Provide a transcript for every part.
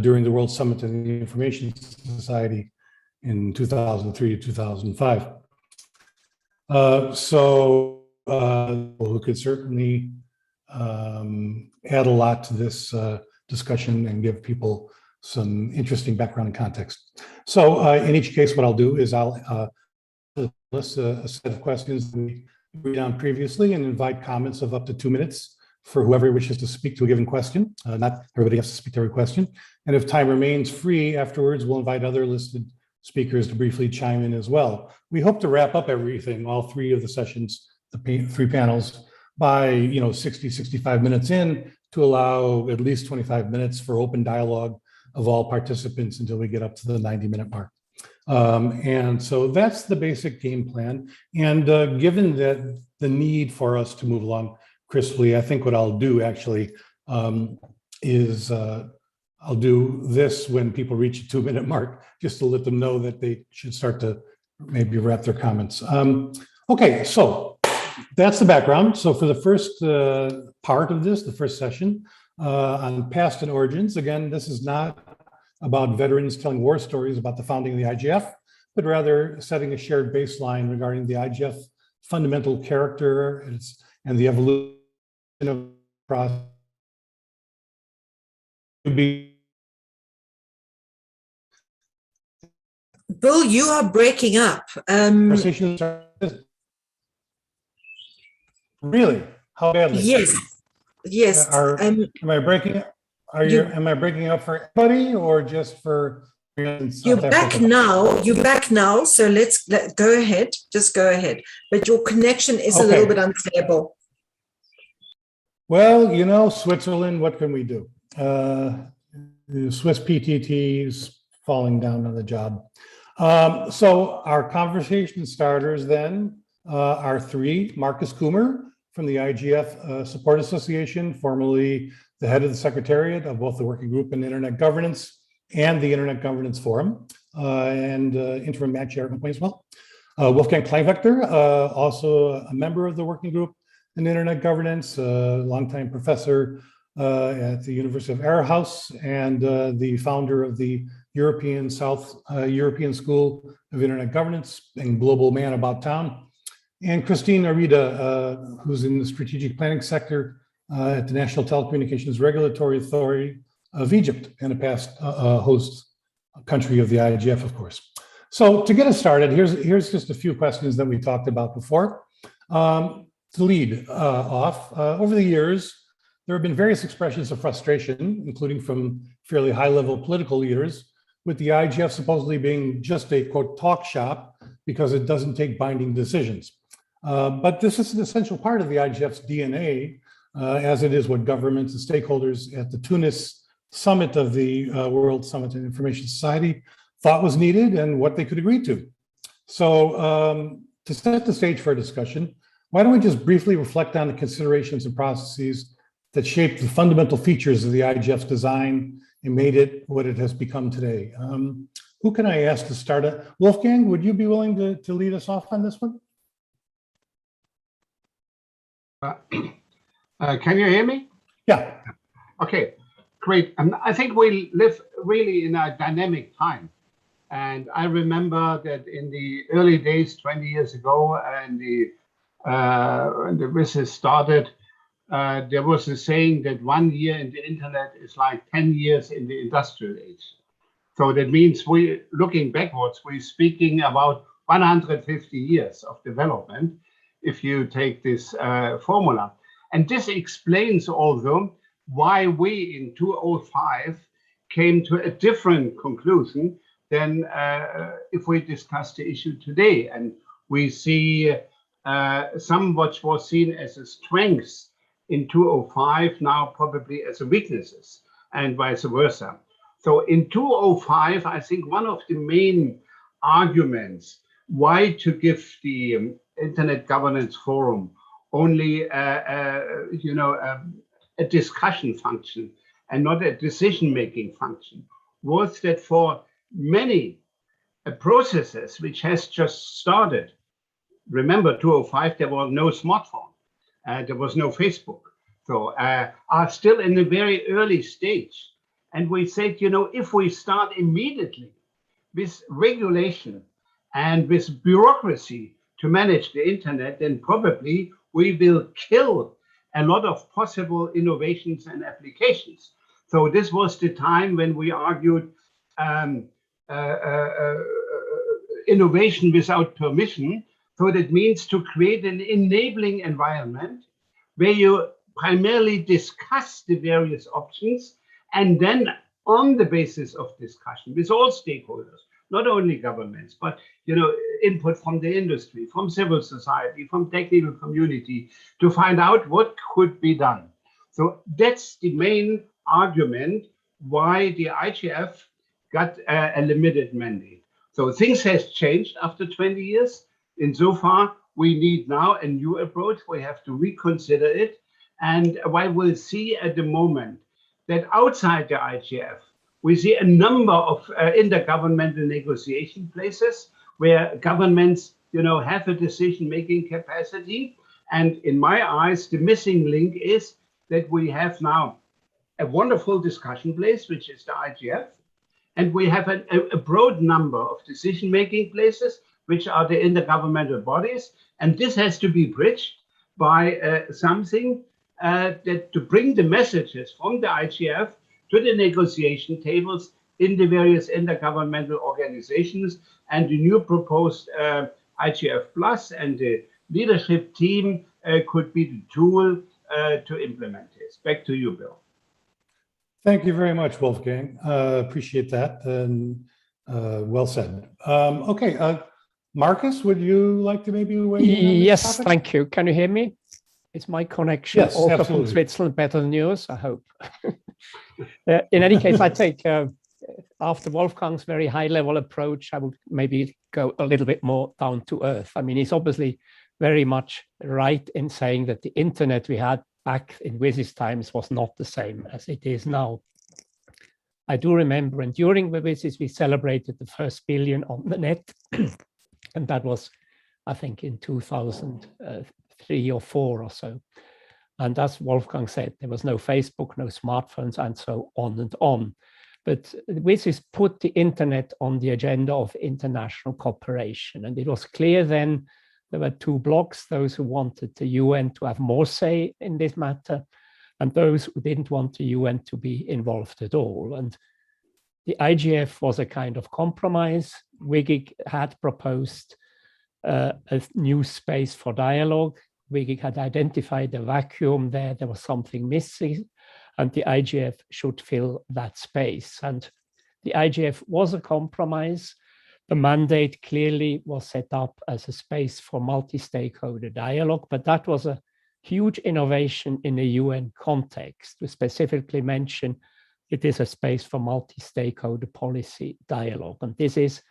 during the World Summit on the Information Society in 2003 to 2005. Who could certainly add a lot to this discussion and give people some interesting background and context. So in each case, what I'll do is I'll list a set of questions that we read down previously and invite comments of up to 2 minutes for whoever wishes to speak to a given question. Not everybody has to speak to every question. And if time remains free afterwards, we'll invite other listed speakers to briefly chime in as well. We hope to wrap up everything, all three of the sessions, the three panels, by 60, 65 minutes in, to allow at least 25 minutes for open dialogue of all participants until we get up to the 90-minute mark. And so that's the basic game plan. And given that the need for us to move along crisply, I think what I'll do actually is I'll do this when people reach a 2-minute mark, just to let them know that they should start to maybe wrap their comments. Okay, so that's the background. So for the first part of this, the first session on past and origins, again, this is not about veterans telling war stories about the founding of the IGF, but rather setting a shared baseline regarding the IGF fundamental character and the evolution of the process. Bill, you are breaking up. Really? How badly? Yes. Yes. Am I breaking up? Am I breaking up for everybody or just for? You're back now. You're back now. So let's go ahead. Just go ahead. But your connection is a little bit unstable. Well, Switzerland. What can we do? The Swiss PTT is falling down on the job. So our conversation starters then are three. Marcus Coomer from the IGF Support Association, formerly the head of the Secretariat of both the Working Group in Internet Governance and the Internet Governance Forum, and interim Matt Chair as well. Wolfgang Kleinvector, also a member of the Working Group in Internet Governance, longtime professor at the University of Aarhus, and the founder of the South European School of Internet Governance and global man about town. And Christine Arida, who's in the strategic planning sector at the National Telecommunications Regulatory Authority of Egypt, and a past host country of the IGF, of course. So to get us started, here's just a few questions that we talked about before. To lead off, over the years, there have been various expressions of frustration, including from fairly high-level political leaders, with the IGF supposedly being just a, quote, talk shop because it doesn't take binding decisions. But this is an essential part of the IGF's DNA, as it is what governments and stakeholders at the Tunis summit of the World Summit on Information Society thought was needed and what they could agree to. So to set the stage for a discussion, why don't we just briefly reflect on the considerations and processes that shaped the fundamental features of the IGF's design and made it what it has become today. Who can I ask to start? Wolfgang, would you be willing to lead us off on this one? Can you hear me? Yeah. Okay, great. I think we live really in a dynamic time. And I remember that in the early days, 20 years ago, and when the business started, there was a saying that 1 year in the internet is like 10 years in the industrial age. So that means looking backwards, we're speaking about 150 years of development if you take this formula. And this explains also why we in 2005 came to a different conclusion than if we discuss the issue today. And we see some what was seen as a strength in 2005 now probably as a weaknesses, and vice versa. So in 2005, I think one of the main arguments why to give the Internet Governance Forum only a discussion function and not a decision-making function was that for many processes which has just started, remember 2005, there was no smartphone. There was no Facebook, so are still in a very early stage. And we said, you know, if we start immediately with regulation and with bureaucracy to manage the internet, then probably we will kill a lot of possible innovations and applications. So this was the time when we argued innovation without permission. So that means to create an enabling environment where you primarily discuss the various options, and then on the basis of discussion with all stakeholders, not only governments, but you know, input from the industry, from civil society, from technical community, to find out what could be done. So that's the main argument why the IGF got a limited mandate. So things has changed after 20 years. Insofar, we need now a new approach. We have to reconsider it. And while we'll see at the moment that outside the IGF, we see a number of intergovernmental negotiation places where governments, you know, have a decision-making capacity. And in my eyes, the missing link is that we have now a wonderful discussion place, which is the IGF. And we have a broad number of decision-making places, which are the intergovernmental bodies. And this has to be bridged by something that to bring the messages from the IGF to the negotiation tables in the various intergovernmental organizations. And the new proposed IGF Plus and the leadership team could be the tool to implement this. Back to you, Bill. Thank you very much, Wolfgang. Appreciate that, and well said. Okay, Marcus, would you like to maybe weigh in on this Yes, topic? thank you. Can you hear me? Is my connection Yes, also absolutely. from Switzerland better than yours? I hope. In any case, I think after Wolfgang's very high-level approach, I would maybe go a little bit more down to earth. I mean, he's obviously very much right in saying that the internet we had back in WSIS times was not the same as it is now. I do remember, and during the WSIS, we celebrated the first billion on the net, and that was, I think, in 2003 or 4 or so. And as Wolfgang said, there was no Facebook, no smartphones, and so on and on. But WSIS put the internet on the agenda of international cooperation, and it was clear then there were two blocks, those who wanted the UN to have more say in this matter, and those who didn't want the UN to be involved at all. And the IGF was a kind of compromise. WIGIG had proposed a new space for dialogue. WIGIG had identified a vacuum there, there was something missing, and the IGF should fill that space. And the IGF was a compromise. The mandate clearly was set up as a space for multi-stakeholder dialogue, but that was a huge innovation in the UN context. We specifically mention it is a space for multi-stakeholder policy dialogue. And this is,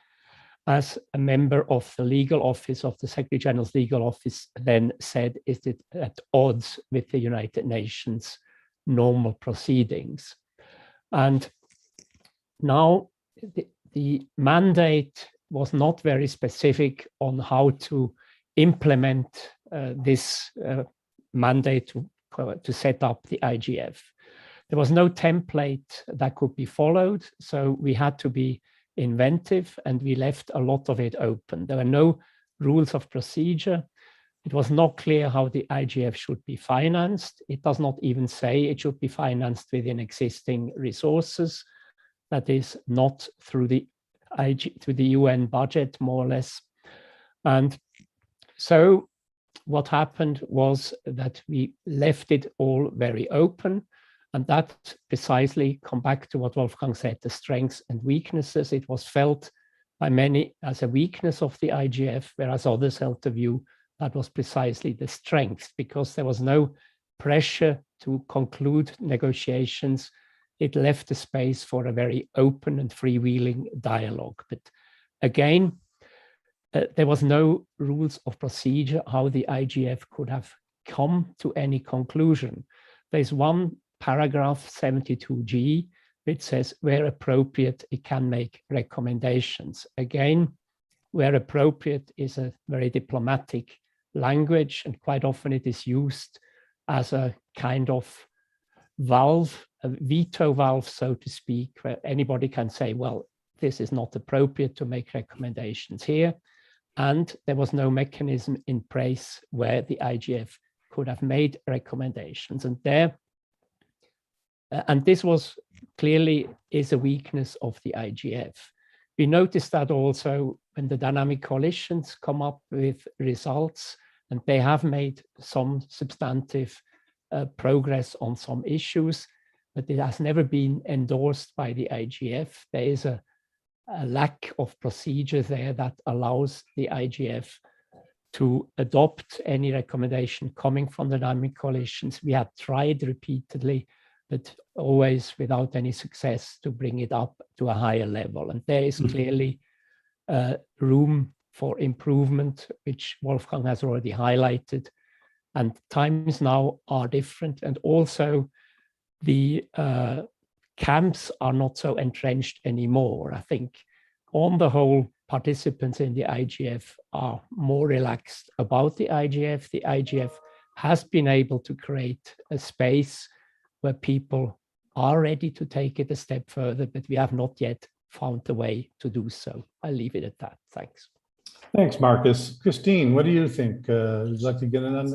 as a member of the legal office of the Secretary General's legal office then said, is it at odds with the United Nations normal proceedings. And now the mandate was not very specific on how to implement this mandate to set up the IGF. There was no template that could be followed, so we had to be inventive, and we left a lot of it open. There were no rules of procedure. It was not clear how the IGF should be financed. It does not even say it should be financed within existing resources. That is not through the UN budget, more or less. And so what happened was that we left it all very open. And that precisely, come back to what Wolfgang said, the strengths and weaknesses. It was felt by many as a weakness of the IGF, whereas others held the view that was precisely the strength, because there was no pressure to conclude negotiations. It left the space for a very open and freewheeling dialogue. But again, there was no rules of procedure how the IGF could have come to any conclusion. There's one paragraph 72G, which says where appropriate, it can make recommendations. Again, where appropriate is a very diplomatic language, and quite often it is used as a kind of valve, a veto valve, so to speak, where anybody can say, well, this is not appropriate to make recommendations here. And there was no mechanism in place where the IGF could have made recommendations. And this was clearly is a weakness of the IGF. We noticed that also when the dynamic coalitions come up with results, and they have made some substantive progress on some issues, but it has never been endorsed by the IGF. There is a lack of procedure there that allows the IGF to adopt any recommendation coming from the dynamic coalitions. We have tried repeatedly, but always without any success to bring it up to a higher level. And there is clearly room for improvement, which Wolfgang has already highlighted. And times now are different. And also the camps are not so entrenched anymore. I think on the whole, participants in the IGF are more relaxed about the IGF. The IGF has been able to create a space where people are ready to take it a step further, but we have not yet found a way to do so. I'll leave it at that. Thanks. Thanks, Marcus. Christine, what do you think? Would you like to get in on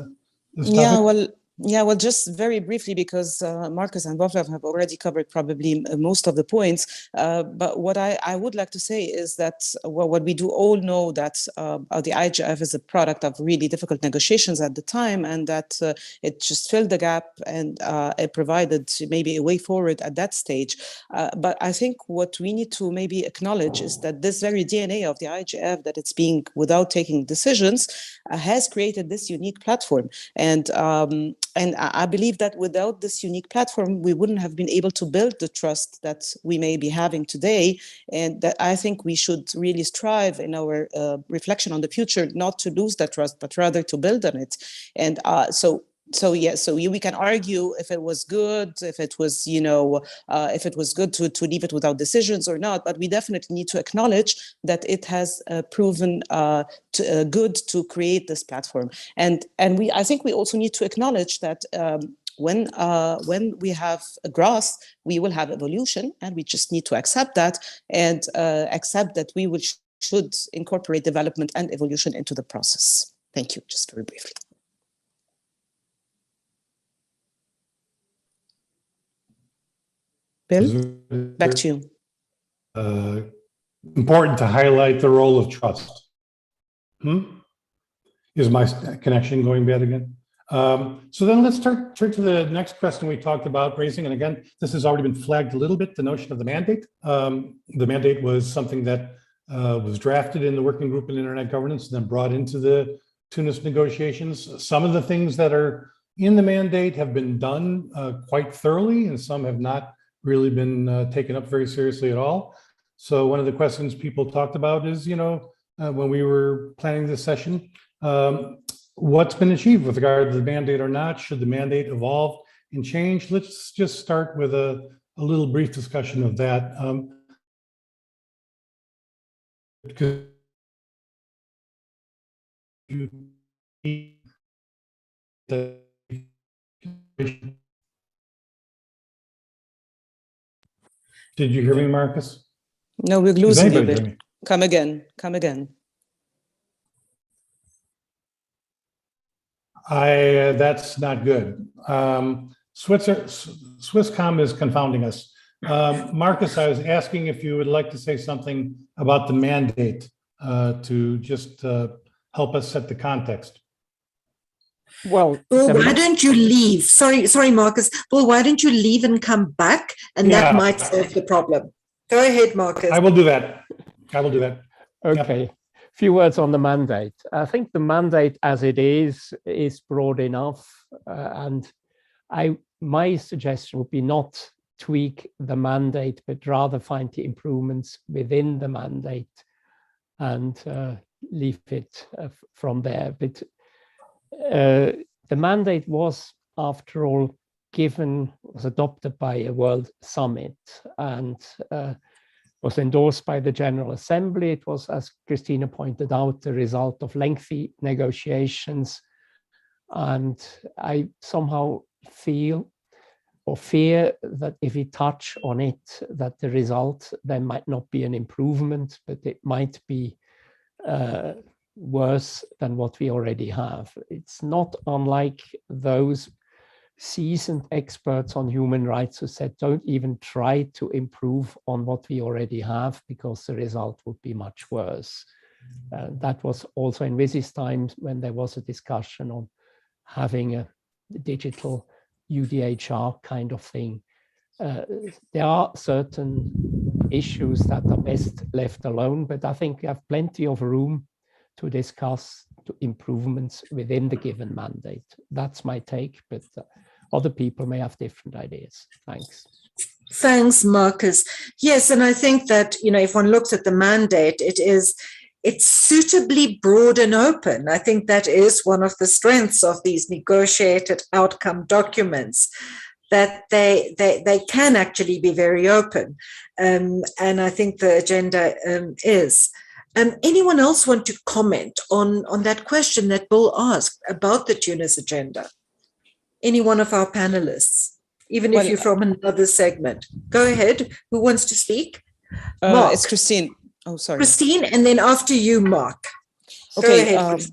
this topic? Well, just very briefly, because Marcus and Wolfgang have already covered probably most of the points. But what I would like to say is that what we do all know that the IGF is a product of really difficult negotiations at the time, and that it just filled the gap and it provided maybe a way forward at that stage. But I think what we need to maybe acknowledge is that this very DNA of the IGF, that it's being without taking decisions, has created this unique platform. And I believe that without this unique platform, we wouldn't have been able to build the trust that we may be having today. And that I think we should really strive in our reflection on the future, not to lose that trust, but rather to build on it. And so we can argue if it was good, if it was, if it was good to leave it without decisions or not. But we definitely need to acknowledge that it has proven good to create this platform. And I think we also need to acknowledge that when we have a growth, we will have evolution, and we just need to accept that and accept that we should incorporate development and evolution into the process. Thank you. Just very briefly. Bill, back to you. Important to highlight the role of trust. Is my connection going bad again? So then let's turn to the next question we talked about raising. And again, this has already been flagged a little bit, the notion of the mandate. The mandate was something that was drafted in the working group in internet governance and then brought into the Tunis negotiations. Some of the things that are in the mandate have been done quite thoroughly, and some have not really been taken up very seriously at all. So one of the questions people talked about is, when we were planning this session, what's been achieved with regard to the mandate or not? Should the mandate evolve and change? Let's just start with a little brief discussion of that. Did you hear me, Marcus? No, we're losing you a bit. Come again. That's not good. Swisscom is confounding us. Marcus, I was asking if you would like to say something about the mandate to just help us set the context. Well, why don't you leave? Sorry, Marcus. Well, why don't you leave and come back, and that might solve the problem. Go ahead, Marcus. I will do that. Okay. Yep. Few words on the mandate. I think the mandate as it is broad enough, and my suggestion would be not tweak the mandate, but rather find the improvements within the mandate and leave it from there. But the mandate was, after all, was adopted by a World Summit and was endorsed by the General Assembly. It was, as Christina pointed out, the result of lengthy negotiations. And I somehow feel, or fear that if we touch on it, that the result then might not be an improvement, but it might be worse than what we already have. It's not unlike those seasoned experts on human rights who said, don't even try to improve on what we already have, because the result would be much worse. That was also in Wizy's times when there was a discussion on having a digital UDHR kind of thing. There are certain issues that are best left alone, but I think we have plenty of room to discuss improvements within the given mandate. That's my take, but other people may have different ideas. Thanks. Thanks, Marcus. Yes, and I think that, if one looks at the mandate, it's suitably broad and open. I think that is one of the strengths of these negotiated outcome documents, that they can actually be very open. And I think the agenda is. Anyone else want to comment on that question that Bill asked about the Tunis agenda? Any one of our panelists, even if you're from another segment. Go ahead. Who wants to speak? Mark. It's Christine. Oh, sorry. Christine, and then after you, Mark. Okay. Go ahead.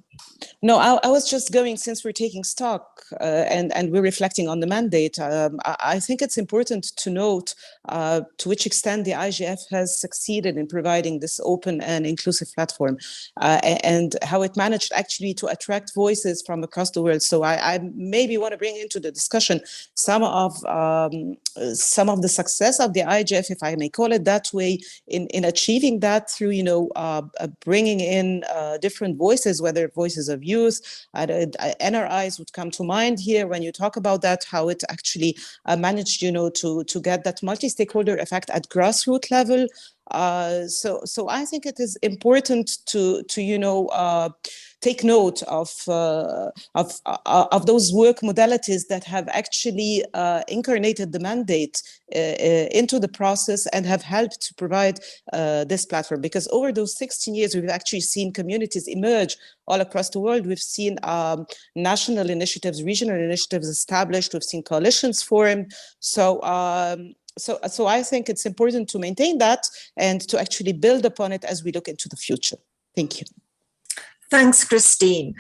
No, I was just going, since we're taking stock and we're reflecting on the mandate, I think it's important to note to which extent the IGF has succeeded in providing this open and inclusive platform, and how it managed actually to attract voices from across the world. So I maybe want to bring into the discussion some of the success of the IGF, if I may call it that way, in achieving that through, bringing in different voices, whether voices of youth, NRIs would come to mind here when you talk about that, how it actually managed, to get that multi-stakeholder effect at grassroots level. So I think it is important to take note of those work modalities that have actually incarnated the mandate into the process and have helped to provide this platform. Because over those 16 years, we've actually seen communities emerge all across the world. We've seen national initiatives, regional initiatives established. We've seen coalitions formed. So I think it's important to maintain that and to actually build upon it as we look into the future. Thank you. Thanks, Christine.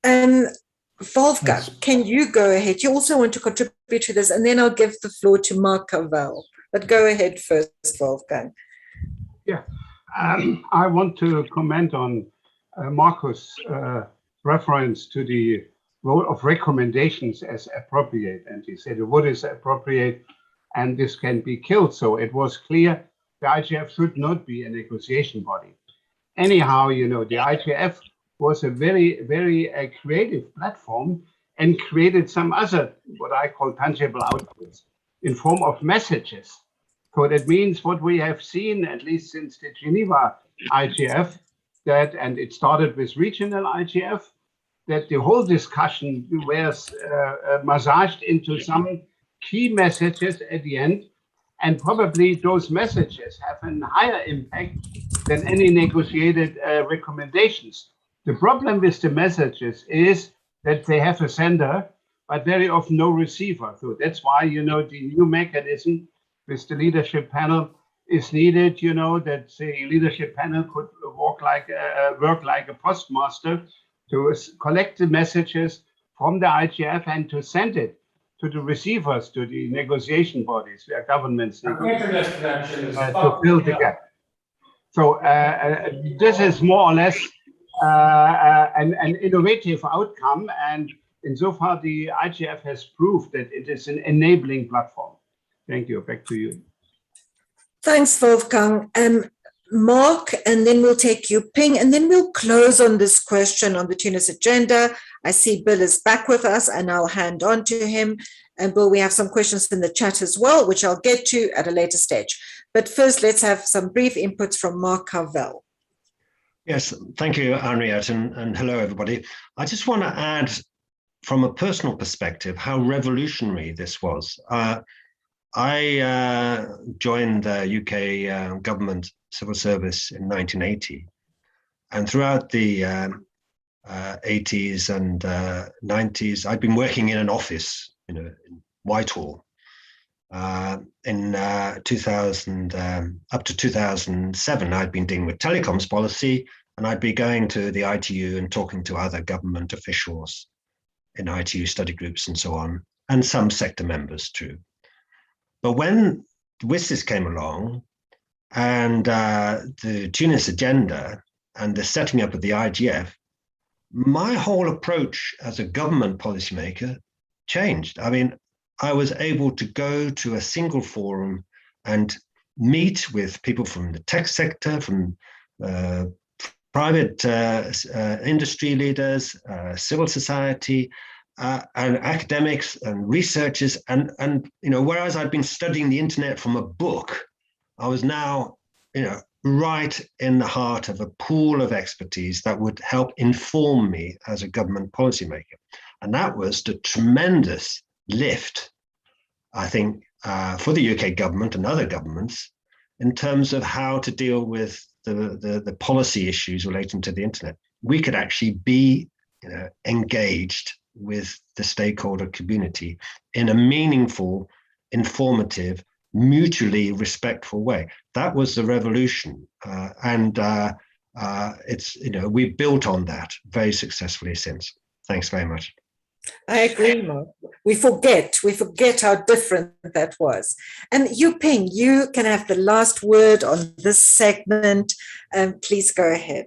Wolfgang, can you go ahead? You also want to contribute to this, and then I'll give the floor to Mark Carvel. But go ahead first, Wolfgang. Yeah, I want to comment on Marcus' reference to the role of recommendations as appropriate. And he said, what is appropriate? And this can be killed. So it was clear the IGF should not be a negotiation body. Anyhow, the IGF was a very, very creative platform and created some other, what I call tangible outputs in form of messages. So that means what we have seen, at least since the Geneva IGF, and it started with regional IGF, that the whole discussion was massaged into some key messages at the end, and probably those messages have a higher impact than any negotiated recommendations. The problem with the messages is that they have a sender, but very often no receiver. So that's why, the new mechanism with the leadership panel is needed, that the leadership panel could work like a postmaster to collect the messages from the IGF and to send it to the receivers, to the negotiation bodies, where governments to fill the gap. So this is more or less an innovative outcome, and insofar the IGF has proved that it is an enabling platform. Thank you. Back to you. Thanks, Wolfgang. Mark, and then we'll take you, Ping, and then we'll close on this question on the Tunis agenda. I see Bill is back with us, and I'll hand on to him. And Bill, we have some questions in the chat as well, which I'll get to at a later stage. But first, let's have some brief inputs from Mark Carvel. Yes, thank you, Henriette, and hello, everybody. I just want to add, from a personal perspective, how revolutionary this was. I joined the UK government civil service in 1980, and throughout the 80s and 90s, I'd been working in an office, in Whitehall, In 2000, up to 2007, I'd been dealing with telecoms policy, and I'd be going to the ITU and talking to other government officials in ITU study groups and so on, and some sector members too. But when WSIS came along and the Tunis agenda and the setting up of the IGF, my whole approach as a government policymaker changed. I mean, I was able to go to a single forum and meet with people from the tech sector, from private industry leaders, civil society, and academics and researchers. And you know, whereas I'd been studying the internet from a book, I was now, you know, right in the heart of a pool of expertise that would help inform me as a government policymaker. And that was the tremendous lift, I think, for the UK government and other governments in terms of how to deal with the policy issues relating to the internet. We could actually be, you know, engaged with the stakeholder community in a meaningful, informative, mutually respectful way. That was the revolution, and it's, you know, we built on that very successfully since. Thanks very much. I agree, Mark. We forget how different that was. And Yu Ping, you can have the last word on this segment. Please go ahead.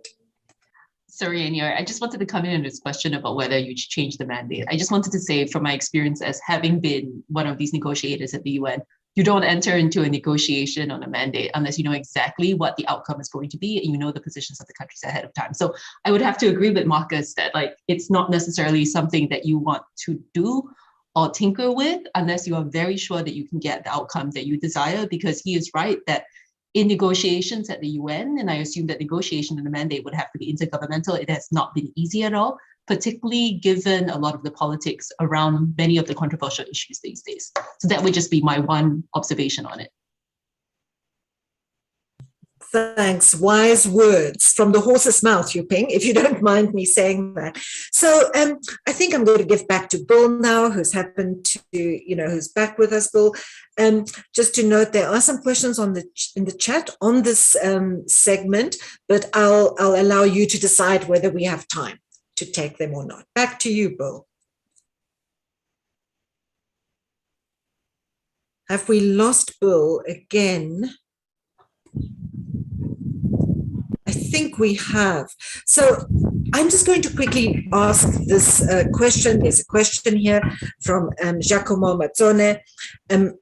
Sorry, Anya, I just wanted to come in on this question about whether you should change the mandate. I just wanted to say, from my experience as having been one of these negotiators at the UN, you don't enter into a negotiation on a mandate unless you know exactly what the outcome is going to be and you know the positions of the countries ahead of time. So I would have to agree with Marcus that, like, it's not necessarily something that you want to do or tinker with unless you are very sure that you can get the outcome that you desire, because he is right that in negotiations at the UN, and I assume that negotiation in the mandate would have to be intergovernmental, it has not been easy at all, particularly given a lot of the politics around many of the controversial issues these days. So that would just be my one observation on it. Thanks. Wise words from the horse's mouth, Yu Ping, if you don't mind me saying that. So I think I'm going to give back to Bill now, who's happened to, you know, who's back with us, Bill. Just to note, there are some questions in the chat on this segment, but I'll allow you to decide whether we have time to take them or not. Back to you, Bill. Have we lost Bill again? I think we have. So I'm just going to quickly ask this question. There's a question here from Giacomo Mazzone.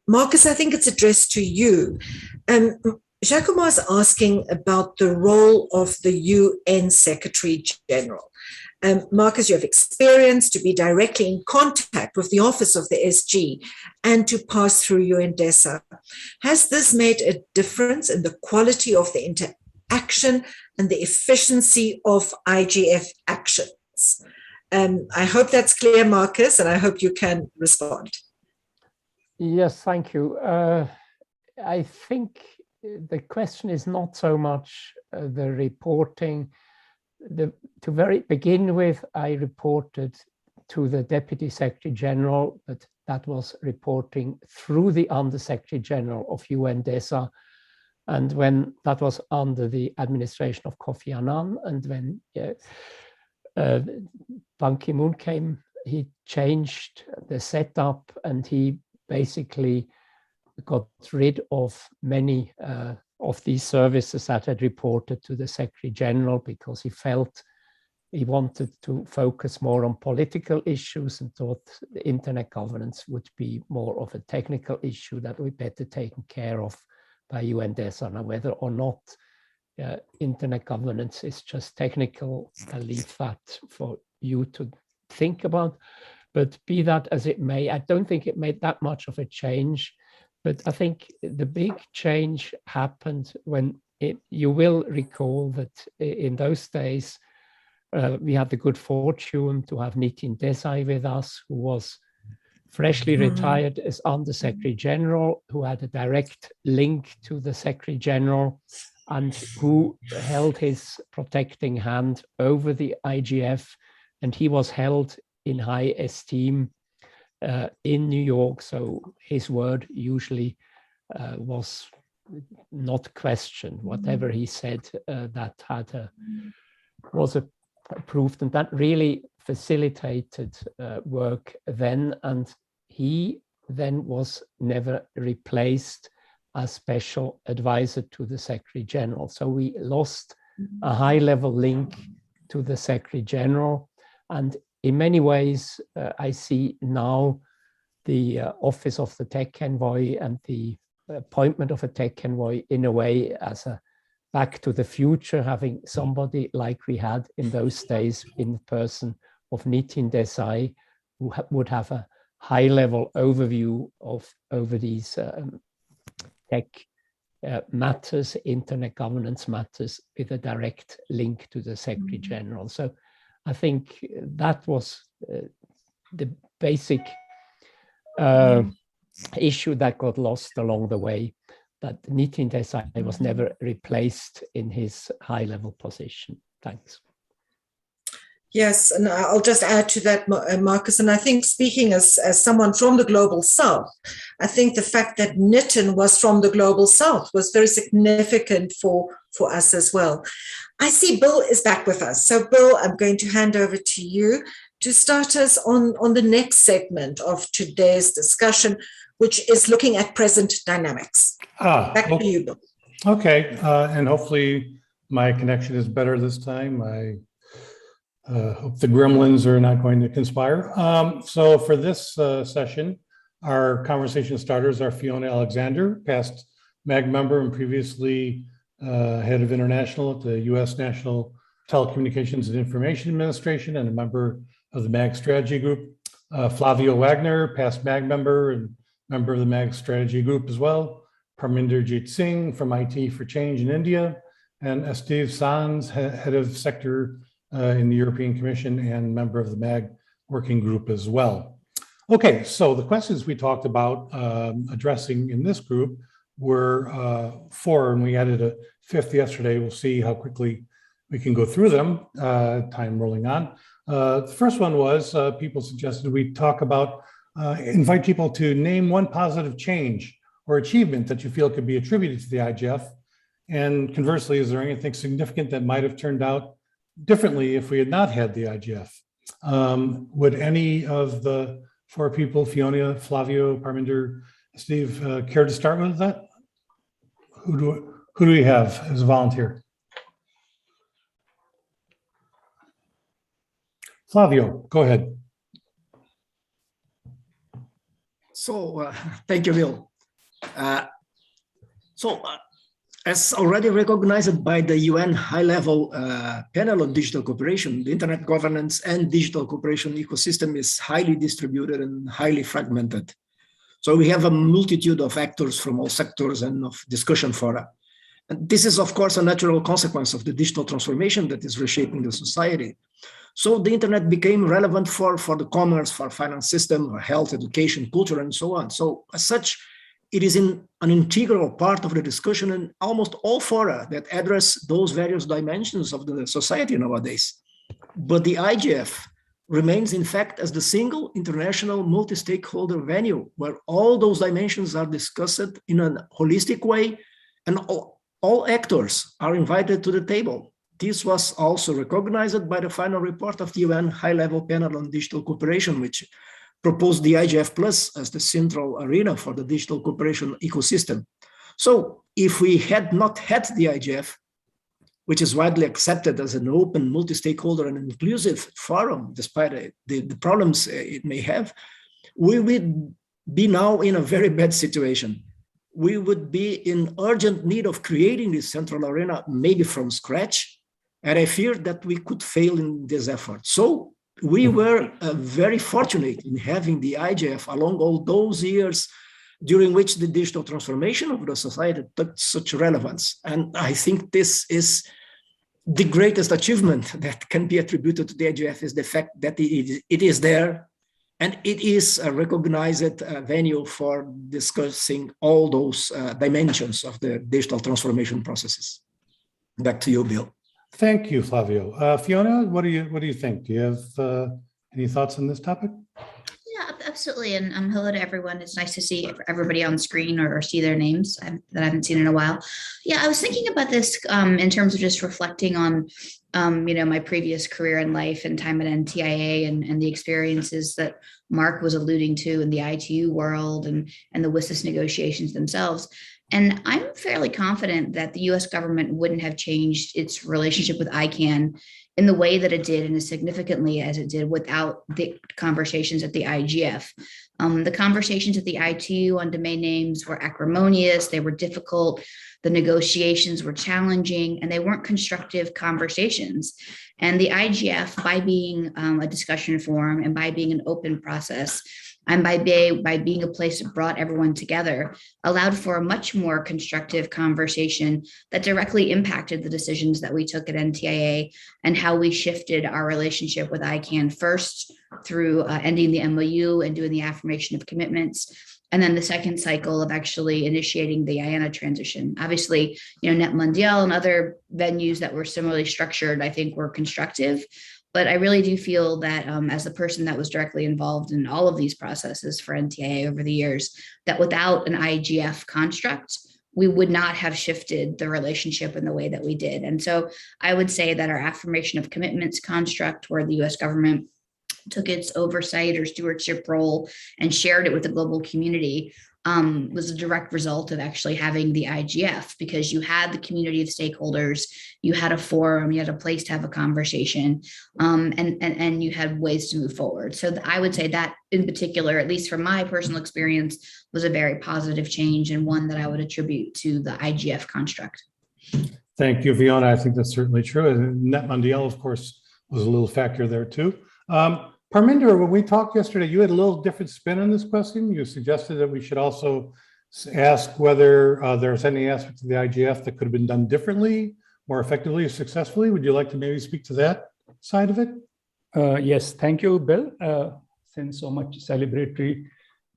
Marcus, I think it's addressed to you. Giacomo is asking about the role of the UN Secretary General. Marcus, you have experience to be directly in contact with the office of the SG and to pass through UNDESA. Has this made a difference in the quality of the interaction and the efficiency of IGF actions? I hope that's clear, Marcus, and I hope you can respond. Yes, thank you. I think the question is not so much the reporting. To very begin with, I reported to the Deputy Secretary General, but that was reporting through the Under Secretary General of UNDESA. And when that was under the administration of Kofi Annan, and when Ban Ki-moon came, he changed the setup and he basically got rid of many of these services that had reported to the Secretary General, because he felt he wanted to focus more on political issues and thought the internet governance would be more of a technical issue that would be better taken care of by UNDESA. Now, whether or not internet governance is just technical, I'll leave that for you to think about. But be that as it may, I don't think it made that much of a change. But I think the big change happened when you will recall that in those days, we had the good fortune to have Nitin Desai with us, who was freshly retired as Under Secretary General, who had a direct link to the Secretary General and who held his protecting hand over the IGF. And he was held in high esteem in New York. So his word usually was not questioned. Whatever he said, that was approved, and that really facilitated work then. And he then was never replaced as special advisor to the Secretary General. So we lost a high-level link to the Secretary General. And in many ways, I see now the office of the tech envoy and the appointment of a tech envoy in a way as a back to the future, having somebody like we had in those days in the person of Nitin Desai, who would have a high-level overview over these tech matters, internet governance matters, with a direct link to the Secretary General. So I think that was the basic issue that got lost along the way, that Nitin Desai was never replaced in his high-level position. Thanks. Yes, and I'll just add to that, Marcus, and I think speaking as someone from the Global South, I think the fact that Nitin was from the Global South was very significant for us as well. I see Bill is back with us. So Bill, I'm going to hand over to you to start us on the next segment of today's discussion, which is looking at present dynamics. Back to you, Bill. Okay, and hopefully my connection is better this time. I hope the gremlins are not going to conspire. So for this session, our conversation starters are Fiona Alexander, past MAG member and previously head of international at the U.S. National Telecommunications and Information Administration and a member of the MAG Strategy Group. Flavio Wagner, past MAG member and member of the MAG Strategy Group as well. Parminderjit Singh from IT for Change in India, and Steve Sanz, head of sector in the European Commission and member of the MAG working group as well. Okay, so the questions we talked about addressing in this group were 4, and we added a 5th yesterday. We'll see how quickly we can go through them, time rolling on. The first one was people suggested we talk about, invite people to name one positive change or achievement that you feel could be attributed to the IGF. And conversely, is there anything significant that might have turned out differently if we had not had the IGF? Would any of the 4 people, Fiona, Flavio, Parminder, Steve, care to start with that? Who do we have as a volunteer? Flavio, go ahead. So thank you, Bill. As already recognized by the UN high-level panel on digital cooperation, the internet governance and digital cooperation ecosystem is highly distributed and highly fragmented. So we have a multitude of actors from all sectors and of discussion fora. And this is, of course, a natural consequence of the digital transformation that is reshaping the society. So the internet became relevant for the commerce, for finance system, for health, education, culture, and so on. So as such, it is an integral part of the discussion in almost all fora that address those various dimensions of the society nowadays. But the IGF remains, in fact, as the single international multi-stakeholder venue where all those dimensions are discussed in a holistic way and all actors are invited to the table. This was also recognized by the final report of the UN high-level panel on digital cooperation, which proposed the IGF Plus as the central arena for the digital cooperation ecosystem. So if we had not had the IGF, which is widely accepted as an open, multi-stakeholder and inclusive forum, despite the problems it may have, we would be now in a very bad situation. We would be in urgent need of creating this central arena, maybe from scratch, and I fear that we could fail in this effort. So we were very fortunate in having the IGF along all those years during which the digital transformation of the society took such relevance. And I think this is the greatest achievement that can be attributed to the IGF, is the fact that it is there and it is a recognized venue for discussing all those dimensions of the digital transformation processes. Back to you, Bill. Thank you, Flavio. Fiona, what do you think? Do you have any thoughts on this topic? Yeah, absolutely. And hello to everyone. It's nice to see everybody on screen or see their names that I haven't seen in a while. Yeah, I was thinking about this in terms of just reflecting on, my previous career in life and time at NTIA and the experiences that Mark was alluding to in the ITU world and the WSIS negotiations themselves. And I'm fairly confident that the US government wouldn't have changed its relationship with ICANN in the way that it did and as significantly as it did without the conversations at the IGF. The conversations at the ITU on domain names were acrimonious, they were difficult, the negotiations were challenging, and they weren't constructive conversations. And the IGF, by being a discussion forum and by being an open process, and by being a place that brought everyone together, allowed for a much more constructive conversation that directly impacted the decisions that we took at NTIA and how we shifted our relationship with ICANN, first through ending the MOU and doing the affirmation of commitments, and then the second cycle of actually initiating the IANA transition. Obviously, Net Mondial and other venues that were similarly structured, I think, were constructive. But I really do feel that as the person that was directly involved in all of these processes for NTIA over the years, that without an IGF construct, we would not have shifted the relationship in the way that we did. And so I would say that our affirmation of commitments construct, where the US government took its oversight or stewardship role and shared it with the global community, was a direct result of actually having the IGF, because you had the community of stakeholders, you had a forum, you had a place to have a conversation, and you had ways to move forward. So I would say that in particular, at least from my personal experience, was a very positive change and one that I would attribute to the IGF construct. Thank you, Fiona. I think that's certainly true. And Net Mondial, of course, was a little factor there too. Parminder, when we talked yesterday, you had a little different spin on this question. You suggested that we should also ask whether there's any aspects of the IGF that could have been done differently, more effectively, or successfully. Would you like to maybe speak to that side of it? Yes, thank you, Bill. Since so much celebratory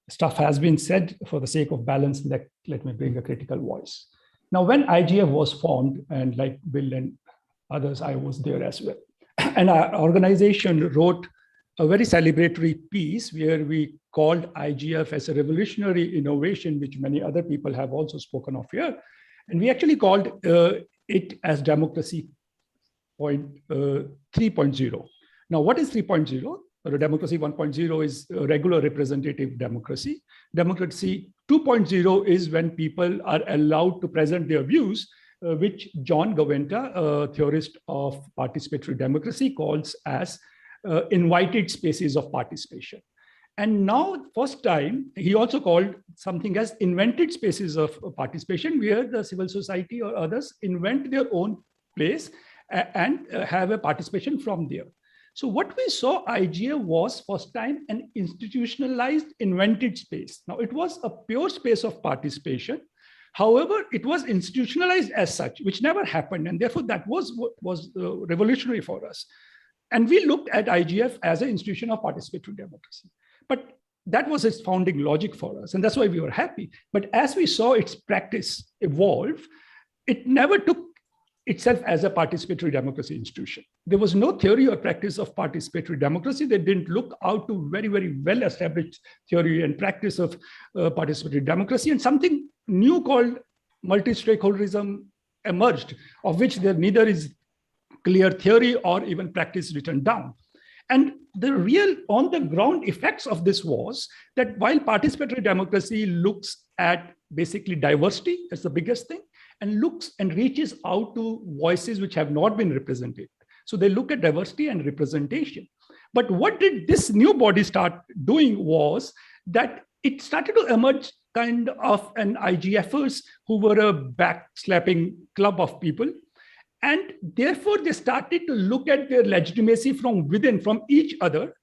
stuff has been said, for the sake of balance, let me bring a critical voice. Now, when IGF was formed, and like Bill and others, I was there as well, and our organization wrote a very celebratory piece where we called IGF as a revolutionary innovation, which many other people have also spoken of here. And we actually called it as Democracy 3.0. Now, what is 3.0? Democracy 1.0 is a regular representative democracy. Democracy 2.0 is when people are allowed to present their views, which John Gaventa, a theorist of participatory democracy, calls as invited spaces of participation. And now, first time, he also called something as invented spaces of participation, where the civil society or others invent their own place and have a participation from there. So what we saw, IGF was first time an institutionalized invented space. Now, it was a pure space of participation. However, it was institutionalized as such, which never happened. And therefore, that was revolutionary for us. And we looked at IGF as an institution of participatory democracy. But that was its founding logic for us. And that's why we were happy. But as we saw its practice evolve, it never took itself as a participatory democracy institution. There was no theory or practice of participatory democracy. They didn't look out to very, very well-established theory and practice of participatory democracy. And something new called multi-stakeholderism emerged, of which there neither is clear theory or even practice written down. And the real on-the-ground effects of this was that while participatory democracy looks at basically diversity as the biggest thing, and looks and reaches out to voices which have not been represented. So they look at diversity and representation. But what did this new body start doing was that it started to emerge kind of an IGFers who were a backslapping club of people. And therefore, they started to look at their legitimacy from within, from each other,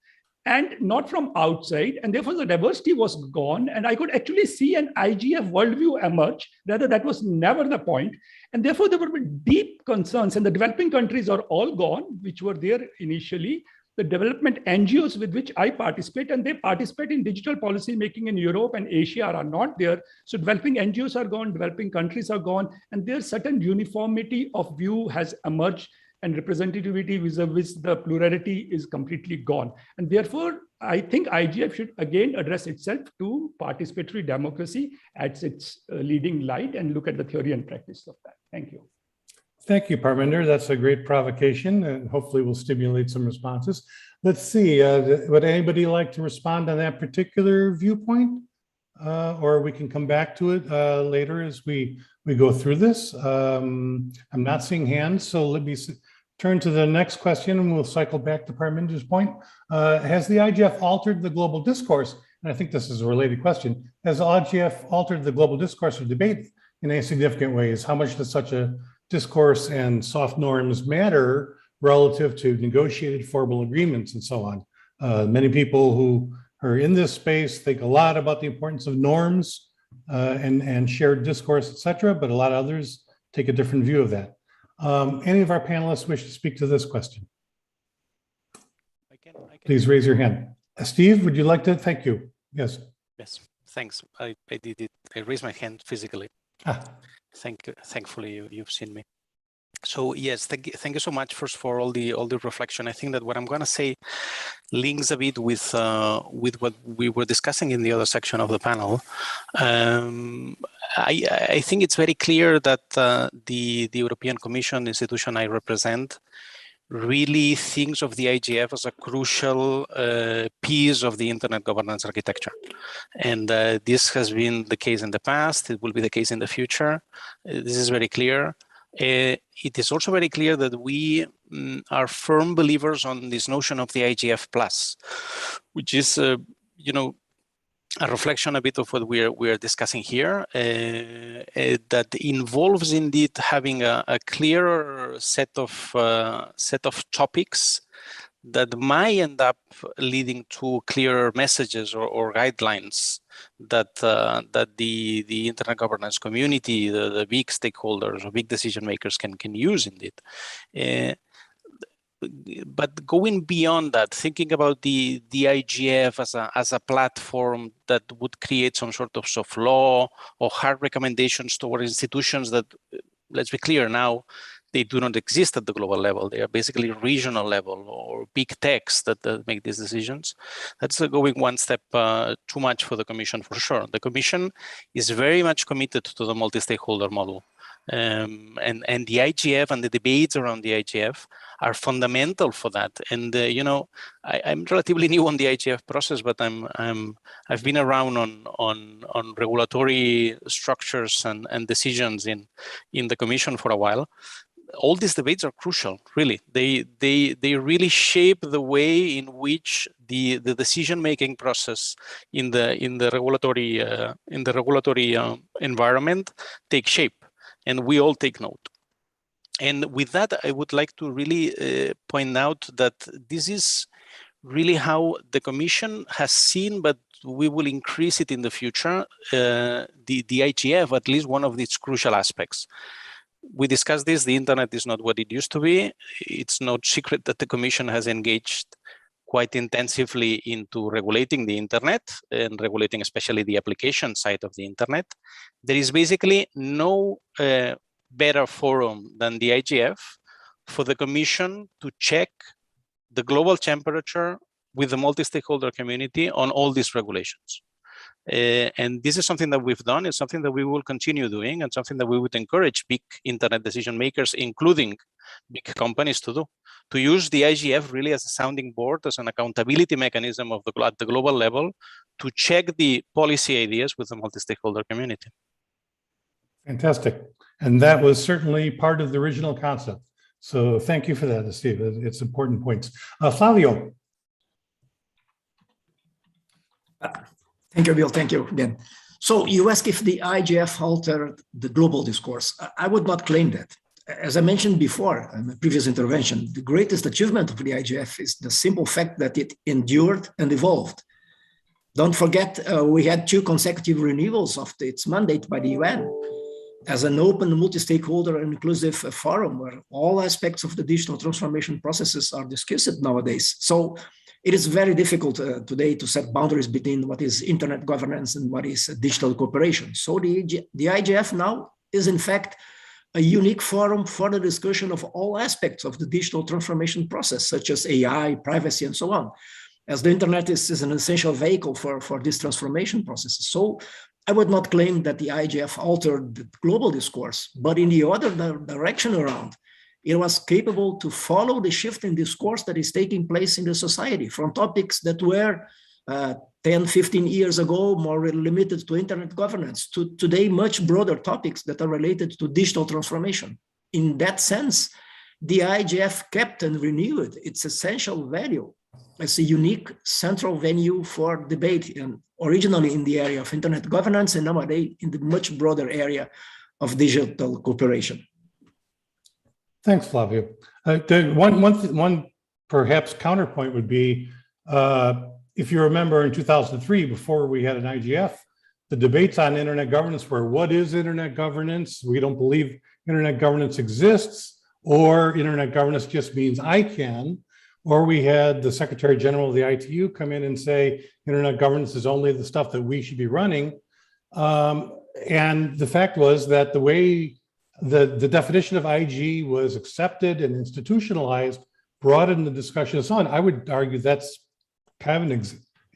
and not from outside. And therefore, the diversity was gone. And I could actually see an IGF worldview emerge. Rather, that was never the point. And therefore, there were deep concerns. And the developing countries are all gone, which were there initially. The development NGOs with which I participate, and they participate in digital policy making in Europe and Asia, are not there. So developing NGOs are gone, developing countries are gone, and there's certain uniformity of view has emerged and representativity vis-a-vis the plurality is completely gone. And therefore, I think IGF should again address itself to participatory democracy at its leading light and look at the theory and practice of that. Thank you. Thank you, Parminder. That's a great provocation, and hopefully will stimulate some responses. Let's see, would anybody like to respond on that particular viewpoint? Or we can come back to it later as we go through this. I'm not seeing hands, so let me turn to the next question and we'll cycle back to Parminder's point. Has the IGF altered the global discourse? And I think this is a related question. Has IGF altered the global discourse or debate in any significant ways? How much does such a discourse and soft norms matter relative to negotiated formal agreements and so on? Many people who are in this space think a lot about the importance of norms and shared discourse, etc., but a lot of others take a different view of that. Any of our panelists wish to speak to this question? Please raise your hand. Steve, would you like to? Thank you. Yes. Yes, thanks. I did it. I raised my hand physically. Thankfully, you've seen me. So yes, thank you so much first for all the reflection. I think that what I'm going to say links a bit with what we were discussing in the other section of the panel. I think it's very clear that the European Commission institution I represent really thinks of the IGF as a crucial piece of the internet governance architecture. And this has been the case in the past. It will be the case in the future. This is very clear. It is also very clear that we are firm believers on this notion of the IGF plus, which is, you know, a reflection a bit of what we are discussing here, that involves indeed having a clearer set of topics that might end up leading to clearer messages or guidelines that the internet governance community, the big stakeholders or big decision makers can use indeed. But going beyond that, thinking about the IGF as a platform that would create some sort of soft law or hard recommendations toward institutions that, let's be clear now, they do not exist at the global level. They are basically regional level or big techs that make these decisions. That's going one step too much for the Commission, for sure. The Commission is very much committed to the multi-stakeholder model. And the IGF and the debates around the IGF are fundamental for that. And you know, I'm relatively new on the IGF process, but I've been around on regulatory structures and decisions in the Commission for a while. All these debates are crucial, really. They really shape the way in which the decision-making process in the regulatory environment takes shape. And we all take note. And with that, I would like to really point out that this is really how the Commission has seen, but we will increase it in the future, the IGF, at least one of its crucial aspects. We discussed this, the internet is not what it used to be. It's no secret that the Commission has engaged quite intensively into regulating the internet and regulating especially the application side of the internet. There is basically no better forum than the IGF for the Commission to check the global temperature with the multi-stakeholder community on all these regulations. And this is something that we've done. It's something that we will continue doing and something that we would encourage big internet decision makers, including big companies, to do. To use the IGF really as a sounding board, as an accountability mechanism at the global level to check the policy ideas with the multi-stakeholder community. Fantastic. And that was certainly part of the original concept. So thank you for that, Steve. It's important points. Flavio. Thank you, Bill. Thank you again. So you ask if the IGF altered the global discourse. I would not claim that. As I mentioned before in my previous intervention, the greatest achievement of the IGF is the simple fact that it endured and evolved. Don't forget, we had 2 consecutive renewals of its mandate by the UN as an open, multi-stakeholder and inclusive forum where all aspects of the digital transformation processes are discussed nowadays. So it is very difficult today to set boundaries between what is internet governance and what is digital cooperation. So the IGF now is in fact a unique forum for the discussion of all aspects of the digital transformation process, such as AI, privacy, and so on, as the internet is an essential vehicle for this transformation process. So I would not claim that the IGF altered the global discourse, but in the other direction around, it was capable to follow the shift in discourse that is taking place in the society from topics that were 10, 15 years ago more limited to internet governance to today much broader topics that are related to digital transformation. In that sense, the IGF kept and renewed its essential value as a unique central venue for debate, and originally in the area of internet governance, and nowadays in the much broader area of digital cooperation. Thanks, Flavio. One perhaps counterpoint would be, if you remember in 2003, before we had an IGF, the debates on internet governance were, what is internet governance? We don't believe internet governance exists, or internet governance just means ICANN. Or we had the Secretary General of the ITU come in and say, internet governance is only the stuff that we should be running. And the fact was that the way the definition of IG was accepted and institutionalized, broadened the discussion and so on, I would argue that's kind of an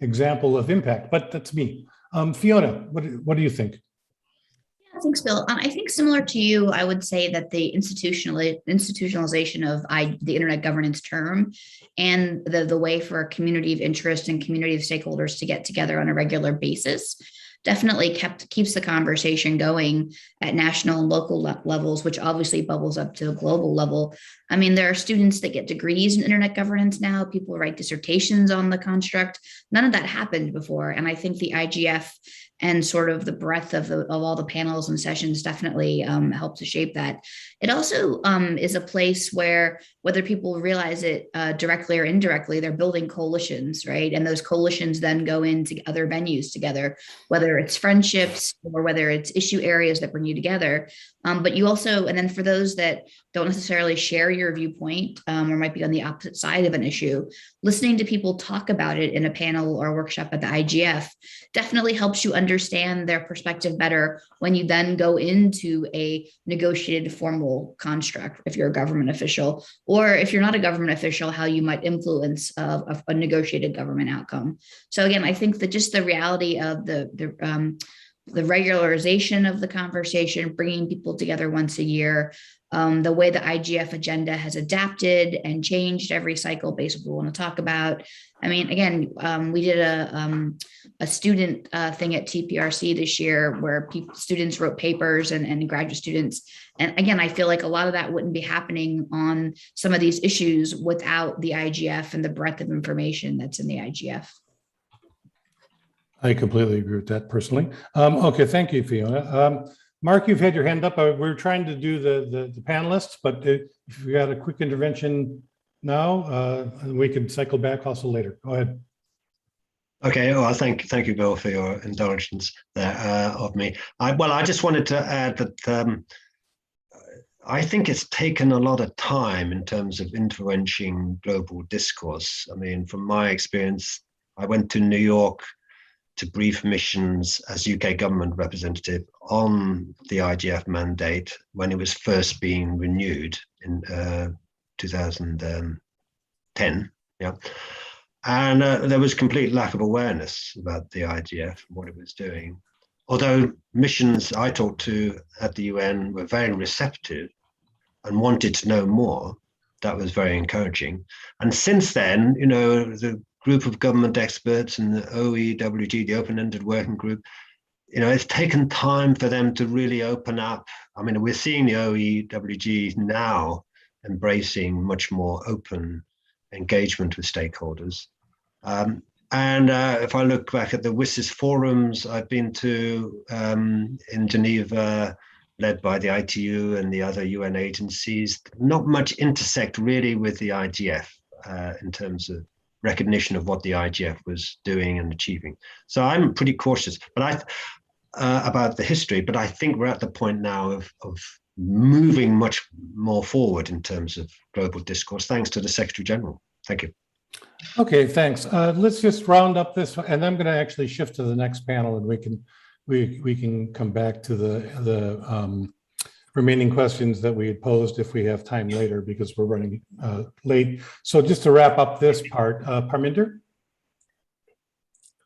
example of impact, but that's me. Fiona, what do you think? Thanks, Bill. I think similar to you, I would say that the institutionalization of the internet governance term and the way for a community of interest and community of stakeholders to get together on a regular basis definitely keeps the conversation going at national and local levels, which obviously bubbles up to a global level. I mean, there are students that get degrees in internet governance now. People write dissertations on the construct. None of that happened before. And I think the IGF and sort of the breadth of all the panels and sessions definitely help to shape that. It also is a place where, whether people realize it directly or indirectly, they're building coalitions, right? And those coalitions then go into other venues together, whether it's friendships or whether it's issue areas that bring you together. But you also, and then for those that don't necessarily share your viewpoint or might be on the opposite side of an issue, listening to people talk about it in a panel or a workshop at the IGF definitely helps you understand their perspective better when you then go into a negotiated formal construct, if you're a government official, or if you're not a government official, how you might influence a negotiated government outcome. So again, I think that just the reality of the regularization of the conversation, bringing people together once a year, the way the IGF agenda has adapted and changed every cycle based on what we want to talk about. I mean, again, we did a student thing at TPRC this year where students wrote papers and graduate students. And again, I feel like a lot of that wouldn't be happening on some of these issues without the IGF and the breadth of information that's in the IGF. I completely agree with that personally. Okay, thank you, Fiona. Mark, you've had your hand up. We're trying to do the panelists, but if you got a quick intervention now, we can cycle back also later. Go ahead. Okay, well, thank you, Bill, for your indulgence there of me. I just wanted to add that I think it's taken a lot of time in terms of influencing global discourse. I mean, from my experience, I went to New York to brief missions as UK government representative on the IGF mandate when it was first being renewed in 2010. Yeah. And there was complete lack of awareness about the IGF and what it was doing. Although missions I talked to at the UN were very receptive and wanted to know more, that was very encouraging. And since then, you know, the group of government experts and the OEWG, the open-ended working group, you know, it's taken time for them to really open up. I mean, we're seeing the OEWG now embracing much more open engagement with stakeholders. If I look back at the WSIS forums I've been to in Geneva, led by the ITU and the other UN agencies, not much intersect really with the IGF in terms of recognition of what the IGF was doing and achieving. So I'm pretty cautious, but about the history, but I think we're at the point now of moving much more forward in terms of global discourse, thanks to the Secretary General. Thank you. Okay, thanks. Let's just round up this, and I'm going to actually shift to the next panel, and we can come back to the remaining questions that we had posed if we have time later, because we're running late. So just to wrap up this part, Parminder?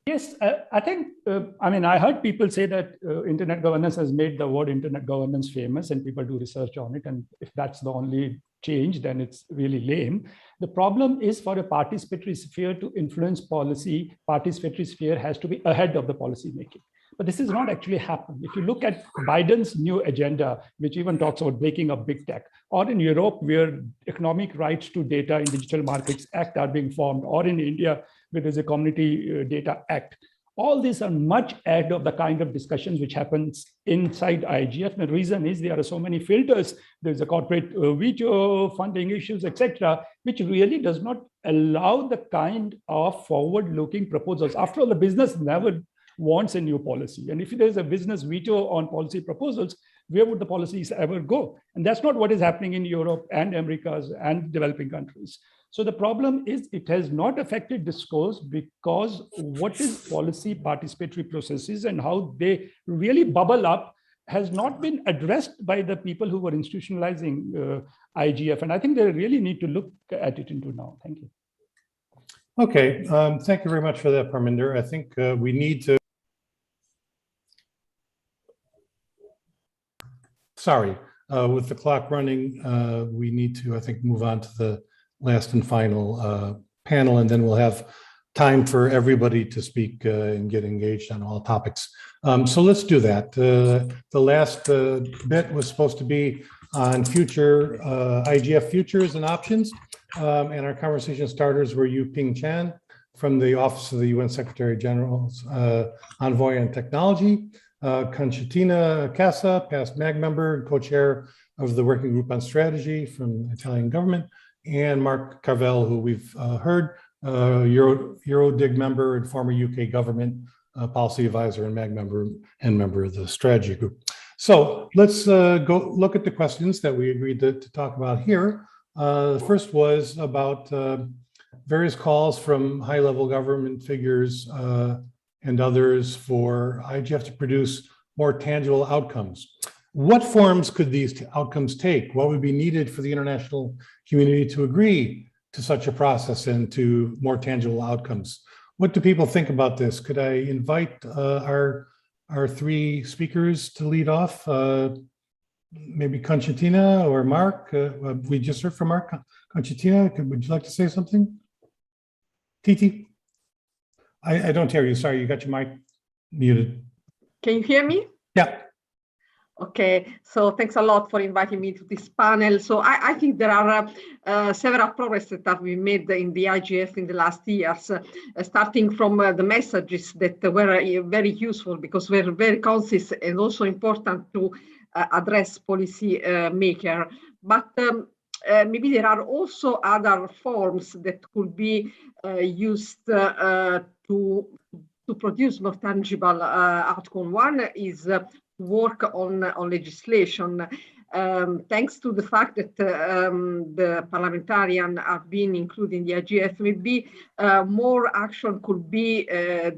Yes, I think, I heard people say that internet governance has made the word internet governance famous, and people do research on it. And if that's the only change, then it's really lame. The problem is, for a participatory sphere to influence policy, participatory sphere has to be ahead of the policy making. But this is not actually happening. If you look at Biden's new agenda, which even talks about breaking up big tech, or in Europe, where economic rights to data in Digital Markets Act are being formed, or in India, where there's a Community Data Act, all these are much ahead of the kind of discussions which happens inside IGF. The reason is there are so many filters. There's a corporate veto, funding issues, etc., which really does not allow the kind of forward-looking proposals. After all, the business never wants a new policy. And if there's a business veto on policy proposals, where would the policies ever go? And that's not what is happening in Europe and Americas and developing countries. So the problem is it has not affected discourse, because what is policy participatory processes and how they really bubble up has not been addressed by the people who were institutionalizing IGF. And I think they really need to look at it into now. Thank you. Okay, thank you very much for that, Parminder. I think we need to. Sorry, with the clock running, we need to, I think, move on to the last and final panel, and then we'll have time for everybody to speak and get engaged on all topics. So let's do that. The last bit was supposed to be on future IGF futures and options, and our conversation starters were Yu-Ping Chan from the Office of the UN Secretary General's Envoy on Technology, Conchitina Casa, past MAG member and co-chair of the Working Group on Strategy from the Italian government, and Mark Carvel, who we've heard, Eurodig member and former UK government policy advisor and MAG member and member of the strategy group. So let's go look at the questions that we agreed to talk about here. The first was about various calls from high-level government figures and others for IGF to produce more tangible outcomes. What forms could these outcomes take? What would be needed for the international community to agree to such a process and to more tangible outcomes? What do people think about this? Could I invite our three speakers to lead off? Maybe Conchitina or Mark? We just heard from Mark. Conchitina, would you like to say something? Titi? I don't hear you. Sorry, you got your mic muted. Can you hear me? Yeah. Okay, so thanks a lot for inviting me to this panel. So I think there are several progress that have been made in the IGF in the last years, starting from the messages that were very useful because were very concise and also important to address policy maker. But maybe there are also other forms that could be used to produce more tangible outcome. One is work on legislation. Thanks to the fact that the parliamentarians have been included in the IGF, maybe more action could be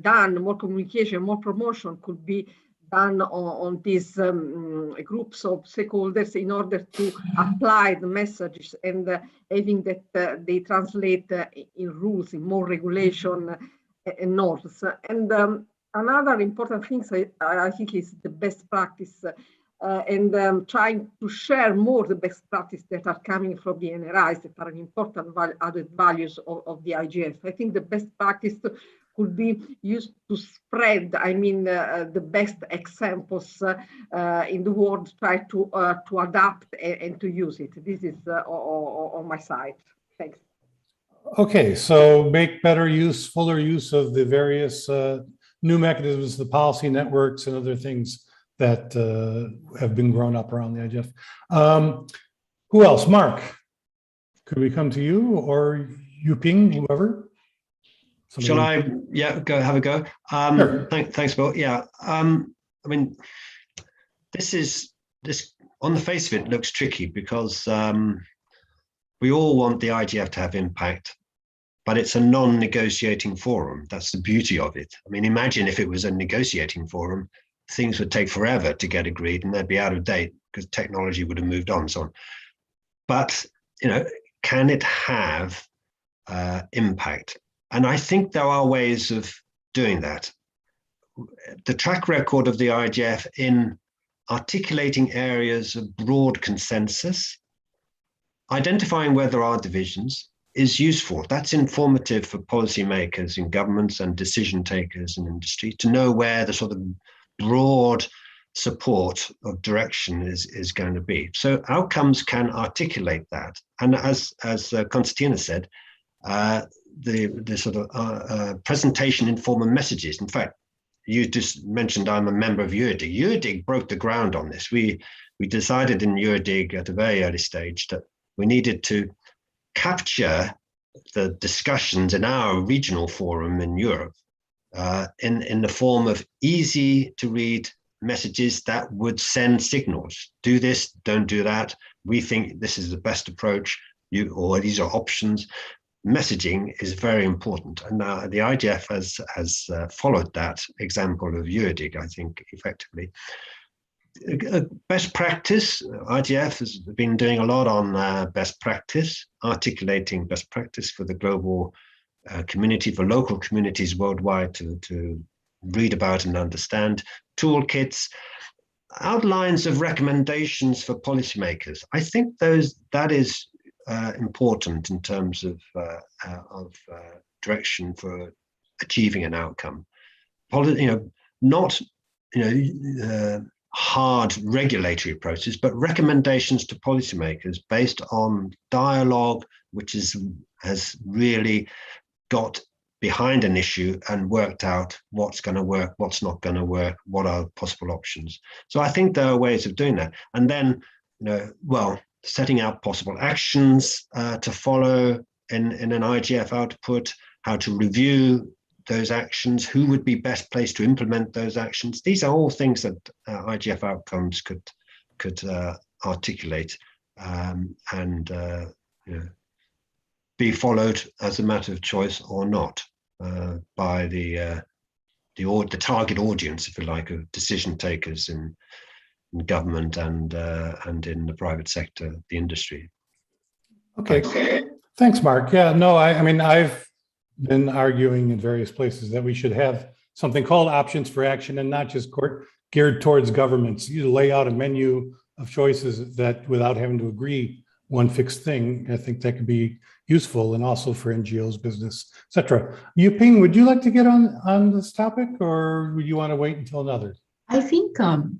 done, more communication, more promotion could be done on these groups of stakeholders in order to apply the messages and having that they translate in rules, in more regulation and norms. And another important thing I think is the best practice and trying to share more the best practice that are coming from the NRIs that are an important added values of the IGF. I think the best practice could be used to spread, the best examples in the world, try to adapt and to use it. This is on my side. Thanks. Okay, so make better use, fuller use of the various new mechanisms, the policy networks and other things that have been grown up around the IGF. Who else? Mark, could we come to you or Yu-Ping, whoever? Shall I? Yeah, go have a go. Sure. Thanks, Bill. Yeah, this on the face of it looks tricky because we all want the IGF to have impact, but it's a non-negotiating forum. That's the beauty of it. Imagine if it was a negotiating forum, things would take forever to get agreed and they'd be out of date because technology would have moved on and so on. But, can it have impact? And I think there are ways of doing that. The track record of the IGF in articulating areas of broad consensus, identifying where there are divisions, is useful. That's informative for policymakers in governments and decision takers in industry to know where the sort of broad support of direction is going to be. So outcomes can articulate that. And as Konstantina said, the sort of presentation in form of messages. In fact, you just mentioned I'm a member of URDIG. URDIG broke the ground on this. We decided in URDIG at a very early stage that we needed to capture the discussions in our regional forum in Europe in the form of easy to read messages that would send signals. Do this, don't do that. We think this is the best approach, or these are options. Messaging is very important. And the IGF has followed that example of URDIG, I think, effectively. Best practice, IGF has been doing a lot on best practice, articulating best practice for the global community, for local communities worldwide to read about and understand. Toolkits, outlines of recommendations for policymakers. I think that is important in terms of direction for achieving an outcome. Not hard regulatory approaches, but recommendations to policymakers based on dialogue, which has really got behind an issue and worked out what's going to work, what's not going to work, what are possible options. So I think there are ways of doing that. And then, setting out possible actions to follow in an IGF output, how to review those actions, who would be best placed to implement those actions. These are all things that IGF outcomes could articulate and be followed as a matter of choice or not by the target audience, if you like, of decision takers in government and in the private sector, the industry. Okay, thanks, Mark. Yeah, no, I mean, I've been arguing in various places that we should have something called options for action and not just geared towards governments. You lay out a menu of choices that without having to agree one fixed thing, I think that could be useful, and also for NGOs, business, etc. Yuping, would you like to get on this topic, or would you want to wait until another? I think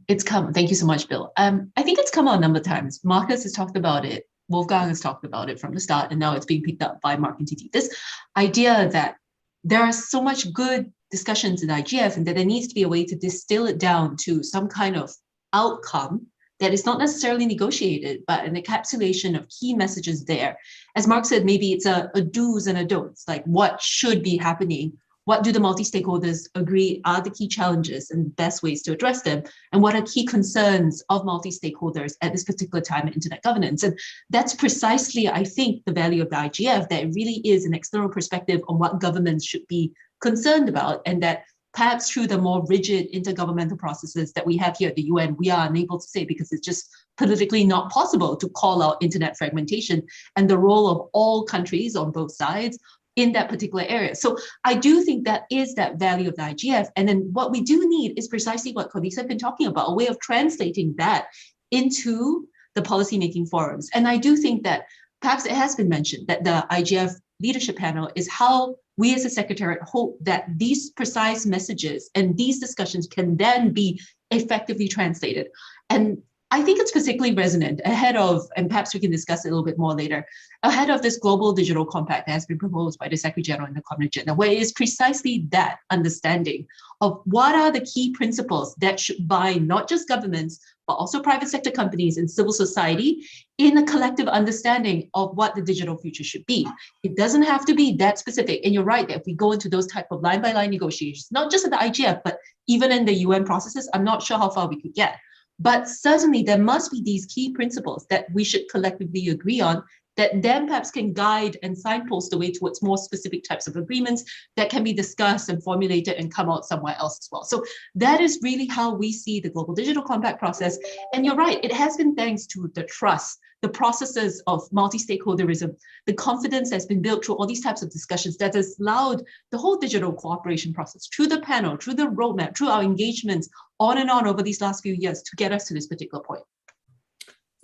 it's come. Thank you so much, Bill. I think it's come out a number of times. Marcus has talked about it. Wolfgang has talked about it from the start, and now it's being picked up by Mark and TT. This idea that there are so much good discussions in IGF and that there needs to be a way to distill it down to some kind of outcome that is not necessarily negotiated, but an encapsulation of key messages there. As Mark said, maybe it's a do's and a don'ts, like what should be happening. What do the multi-stakeholders agree are the key challenges and best ways to address them? And what are key concerns of multi-stakeholders at this particular time in internet governance? And that's precisely, I think, the value of the IGF, that it really is an external perspective on what governments should be concerned about, and that perhaps through the more rigid intergovernmental processes that we have here at the UN, we are unable to say, because it's just politically not possible to call out internet fragmentation and the role of all countries on both sides in that particular area. So I do think that is that value of the IGF. And then what we do need is precisely what colleagues have been talking about, a way of translating that into the policymaking forums. And I do think that perhaps it has been mentioned that the IGF leadership panel is how we as a secretariat hope that these precise messages and these discussions can then be effectively translated. And I think it's particularly resonant ahead of, and perhaps we can discuss it a little bit more later, ahead of this global digital compact that has been proposed by the Secretary General in the Common Agenda, where it is precisely that understanding of what are the key principles that should bind not just governments, but also private sector companies and civil society in a collective understanding of what the digital future should be. It doesn't have to be that specific. And you're right that if we go into those type of line by line negotiations, not just at the IGF, but even in the UN processes, I'm not sure how far we could get. But certainly there must be these key principles that we should collectively agree on that then perhaps can guide and signpost the way towards more specific types of agreements that can be discussed and formulated and come out somewhere else as well. So that is really how we see the Global Digital Compact process. And you're right, it has been thanks to the trust, the processes of multi-stakeholderism, the confidence that's been built through all these types of discussions that has allowed the whole digital cooperation process, through the panel, through the roadmap, through our engagements, on and on over these last few years to get us to this particular point.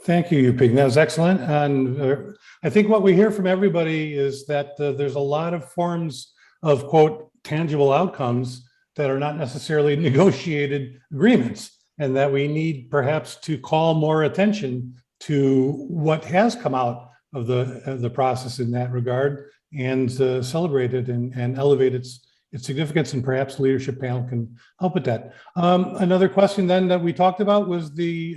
Thank you, Yuping. That was excellent. And I think what we hear from everybody is that there's a lot of forms of, quote, tangible outcomes that are not necessarily negotiated agreements, and that we need perhaps to call more attention to what has come out of the process in that regard, and celebrate it and elevate its significance, and perhaps the leadership panel can help with that. Another question then that we talked about was the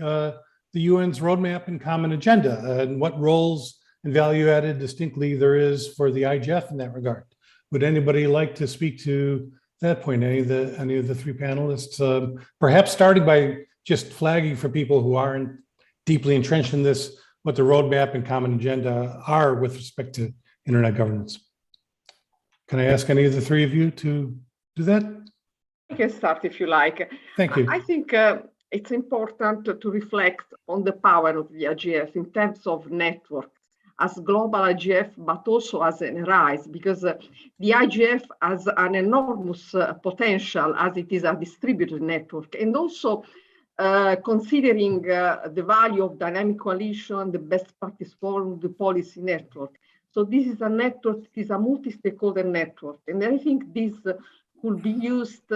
UN's roadmap and common agenda, and what roles and value added distinctly there is for the IGF in that regard. Would anybody like to speak to that point? Any of the three panelists? Perhaps starting by just flagging for people who aren't deeply entrenched in this, what the roadmap and common agenda are with respect to internet governance. Can I ask any of the three of you to do that? I can start if you like. Thank you. I think it's important to reflect on the power of the IGF in terms of network as global IGF, but also as NRIs, because the IGF has an enormous potential as it is a distributed network, and also considering the value of dynamic coalition, the best practice forum, the policy network. So this is a network, it is a multi-stakeholder network, and I think this could be used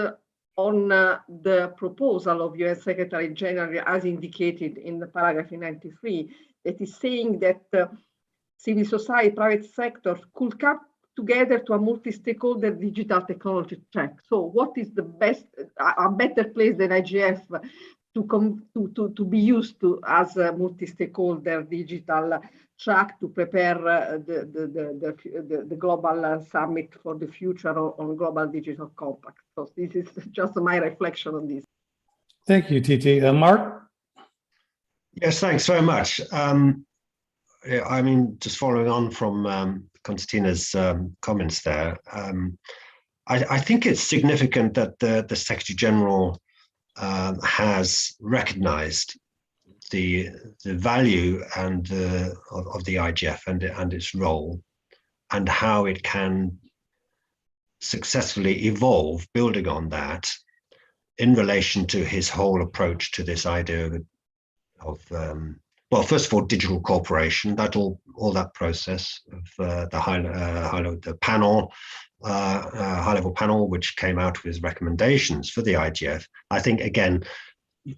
on the proposal of UN Secretary General as indicated in the paragraph 93, that is saying that civil society, private sector could come together to a multi-stakeholder digital technology track. So what is the best, a better place than IGF to be used to as a multi-stakeholder digital track to prepare the global summit for the future on global digital compact. So this is just my reflection on this. Thank you, Titi. Mark? Yes, thanks very much. I mean, just following on from Constantina's comments there, I think it's significant that the Secretary General has recognized the value and of the IGF and its role, and how it can successfully evolve, building on that, in relation to his whole approach to this idea of well, first of all, digital cooperation, that all that process of the high-level panel, which came out with recommendations for the IGF, I think again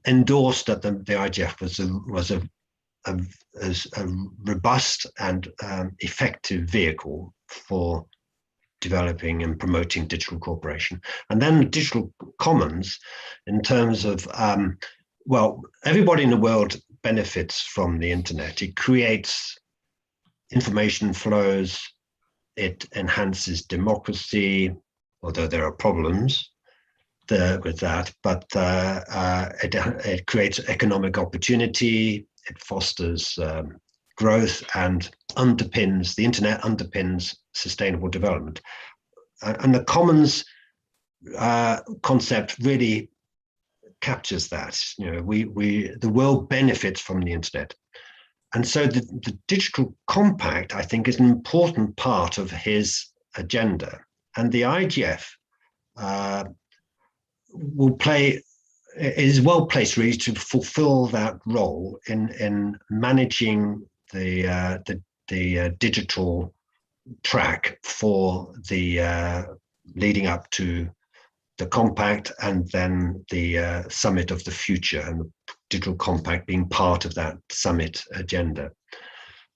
endorsed that the IGF was a robust and effective vehicle for developing and promoting digital cooperation. And then digital commons, in terms of well, everybody in the world benefits from the internet. It creates information flows, it enhances democracy, although there are problems with that, but it creates economic opportunity, it fosters growth, and the internet underpins sustainable development. And the commons concept really captures that. You know, the world benefits from the internet, and so the digital compact, I think, is an important part of his agenda, and the IGF is well placed really to fulfill that role in managing the digital track for the leading up to the compact, and then the summit of the future, and the digital compact being part of that summit agenda.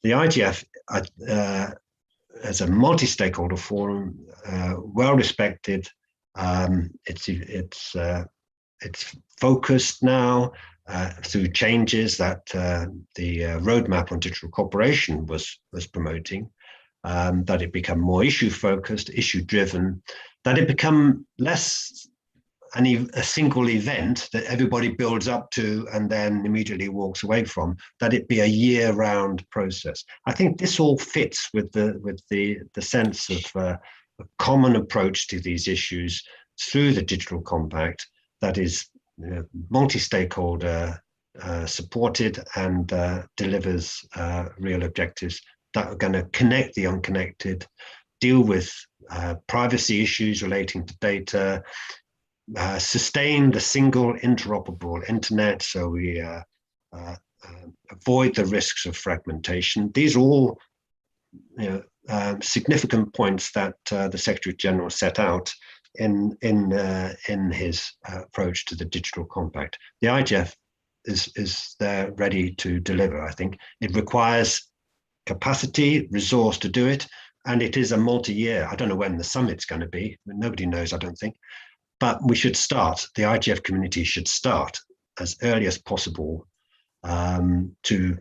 The IGF, as a multi-stakeholder forum, well respected. It's focused now through changes that the roadmap on digital cooperation was promoting, that it become more issue focused, issue driven, that it become less a single event that everybody builds up to and then immediately walks away from, that it be a year-round process. I think this all fits with the sense of a common approach to these issues through the Digital Compact that is multi-stakeholder supported and delivers real objectives that are going to connect the unconnected, deal with privacy issues relating to data, sustain the single interoperable internet, so we avoid the risks of fragmentation. These are all significant points that the Secretary General set out in his approach to the Digital Compact. The IGF is there ready to deliver. I think it requires capacity, resource to do it, and it is a multi-year. I don't know when the summit's going to be. Nobody knows, I don't think. But we should start. The IGF community should start as early as possible to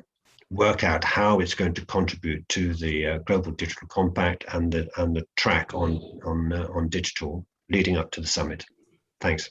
work out how it's going to contribute to the Global Digital Compact and the track on digital leading up to the summit. Thanks.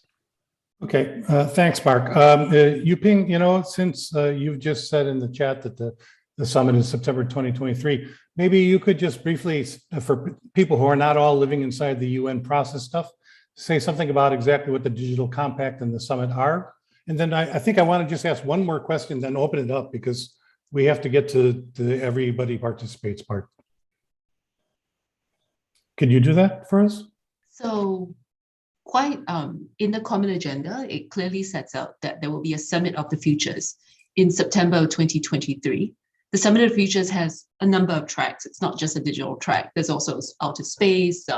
Okay, thanks, Mark. Yuping, since you've just said in the chat that the summit is September 2023, maybe you could just briefly, for people who are not all living inside the UN process stuff, say something about exactly what the Digital Compact and the summit are. And then I think I want to just ask one more question, then open it up, because we have to get to the everybody participates part. Could you do that for us? So quite in the common agenda, it clearly sets out that there will be a Summit of the Futures in September of 2023. The Summit of the Futures has a number of tracks. It's not just a digital track. There's also outer space,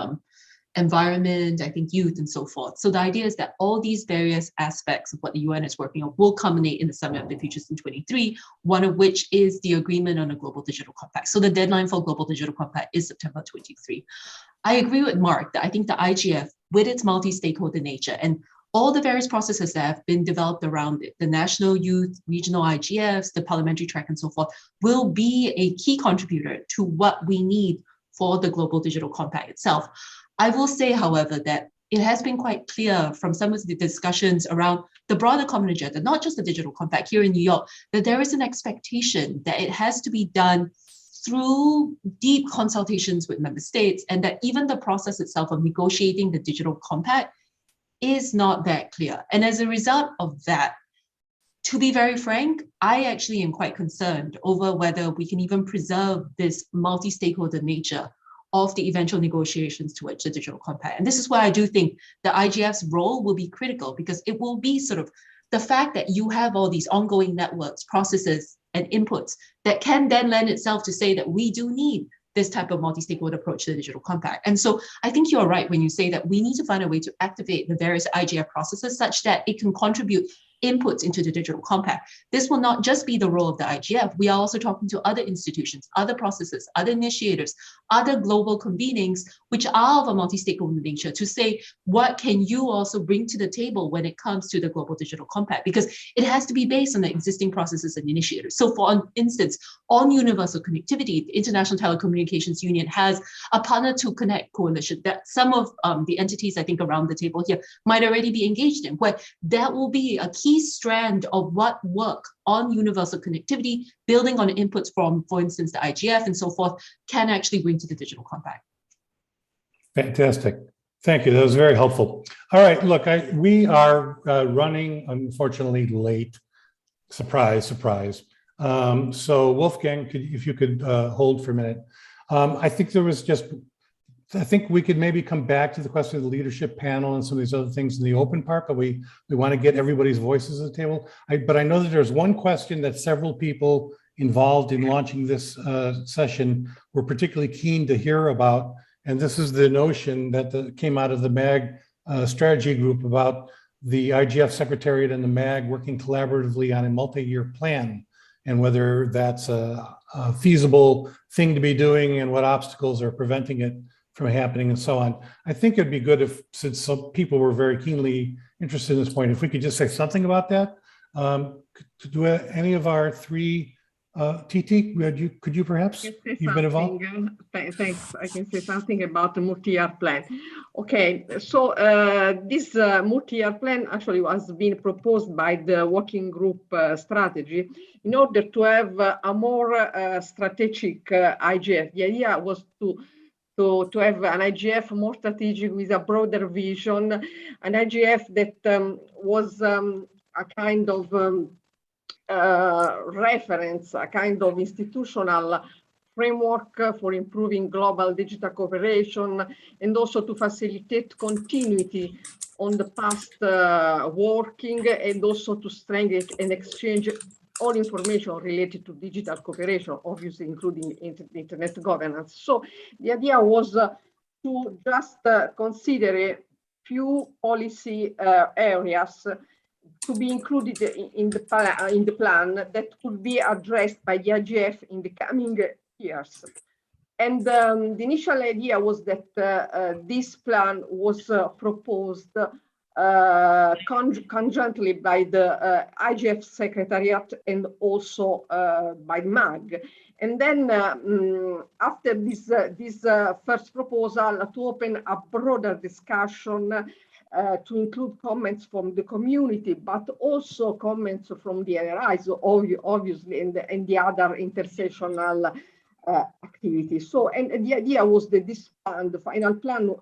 environment, I think youth, and so forth. So the idea is that all these various aspects of what the UN is working on will culminate in the Summit of the Futures in 23, one of which is the agreement on a Global Digital Compact. So the deadline for Global Digital Compact is September 23. I agree with Mark that I think the IGF, with its multi-stakeholder nature and all the various processes that have been developed around it, the national youth, regional IGFs, the parliamentary track, and so forth, will be a key contributor to what we need for the Global Digital Compact itself. I will say, however, that it has been quite clear from some of the discussions around the broader common agenda, not just the Digital Compact here in New York, that there is an expectation that it has to be done through deep consultations with member states, and that even the process itself of negotiating the Digital Compact is not that clear. And as a result of that, to be very frank, I actually am quite concerned over whether we can even preserve this multi-stakeholder nature of the eventual negotiations towards the Digital Compact. And this is why I do think the IGF's role will be critical, because it will be sort of the fact that you have all these ongoing networks, processes, and inputs that can then lend itself to say that we do need this type of multi-stakeholder approach to the Digital Compact. And so I think you're right when you say that we need to find a way to activate the various IGF processes such that it can contribute inputs into the Digital Compact. This will not just be the role of the IGF. We are also talking to other institutions, other processes, other initiators, other global convenings, which are of a multi-stakeholder nature, to say, what can you also bring to the table when it comes to the Global Digital Compact? Because it has to be based on the existing processes and initiators. So for instance, on universal connectivity, the International Telecommunications Union has a Partner to Connect coalition that some of the entities, I think, around the table here might already be engaged in, where that will be a key strand of what work on universal connectivity, building on inputs from, for instance, the IGF and so forth, can actually bring to the Digital Compact. Fantastic. Thank you. That was very helpful. All right, look, we are running, unfortunately, late. Surprise, surprise. So Wolfgang, if you could hold for a minute. I think we could maybe come back to the question of the leadership panel and some of these other things in the open part, but we want to get everybody's voices at the table. But I know that there's one question that several people involved in launching this session were particularly keen to hear about, and this is the notion that came out of the MAG strategy group about the IGF Secretariat and the MAG working collaboratively on a multi-year plan, and whether that's a feasible thing to be doing and what obstacles are preventing it from happening and so on. I think it'd be good if, since some people were very keenly interested in this point, if we could just say something about that. Do any of our three TT, could you perhaps, you've been involved? Thanks. I can say something about the multi-year plan. Okay, so this multi-year plan actually was being proposed by the working group strategy in order to have a more strategic IGF. The idea was to have an IGF more strategic with a broader vision, an IGF that was a kind of reference, a kind of institutional framework for improving global digital cooperation, and also to facilitate continuity on the past working, and also to strengthen and exchange all information related to digital cooperation, obviously including internet governance. So the idea was to just consider a few policy areas to be included in the plan that could be addressed by the IGF in the coming years. And the initial idea was that this plan was proposed conjointly by the IGF Secretariat and also by MAG. And then after this first proposal, to open a broader discussion to include comments from the community, but also comments from the NRIs, obviously, and the other intersectional activities. So, and the idea was that this plan, the final plan,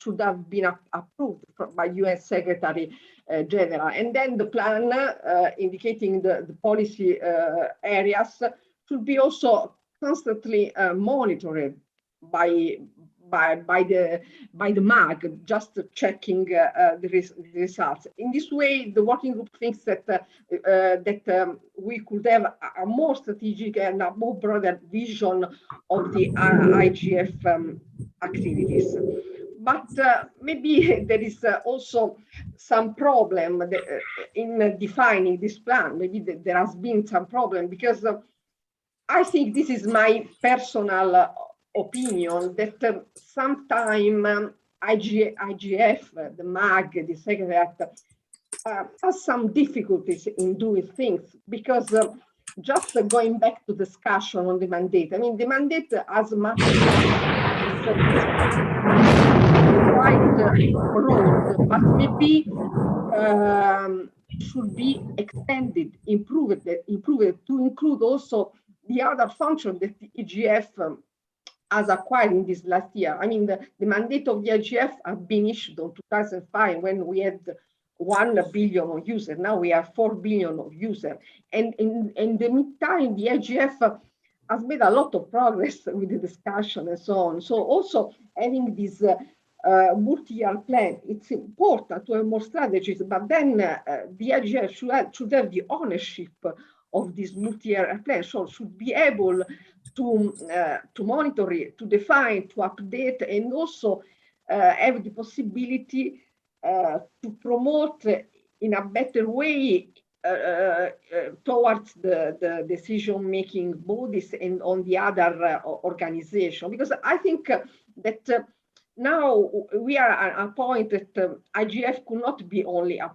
should have been approved by US Secretary General. And then the plan indicating the policy areas should be also constantly monitored by the MAG, just checking the results. In this way, the working group thinks that we could have a more strategic and a more broader vision of the IGF activities. But maybe there is also some problem in defining this plan. Maybe there has been some problem, because I think this is my personal opinion, that sometime IGF, the MAG, the Secretariat, has some difficulties in doing things, because just going back to discussion on the mandate, I mean, the mandate as much as quite broad, but maybe should be extended, improved to include also the other function that the IGF has acquired in this last year. I mean, the mandate of the IGF has been issued in 2005 when we had 1 billion of users. Now we have 4 billion of users. And in the meantime, the IGF has made a lot of progress with the discussion and so on. So also having this multi-year plan, it's important to have more strategies, but then the IGF should have the ownership of this multi-year plan, so should be able to monitor it, to define, to update, and also have the possibility to promote in a better way towards the decision-making bodies and on the other organization. Because I think that now we are at a point that IGF could not be only a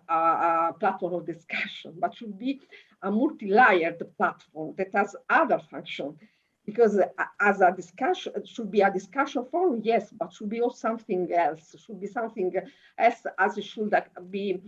platform of discussion, but should be a multi-layered platform that has other functions. Because as a discussion, it should be a discussion forum, yes, but should be also something else. Should be something else, as it should be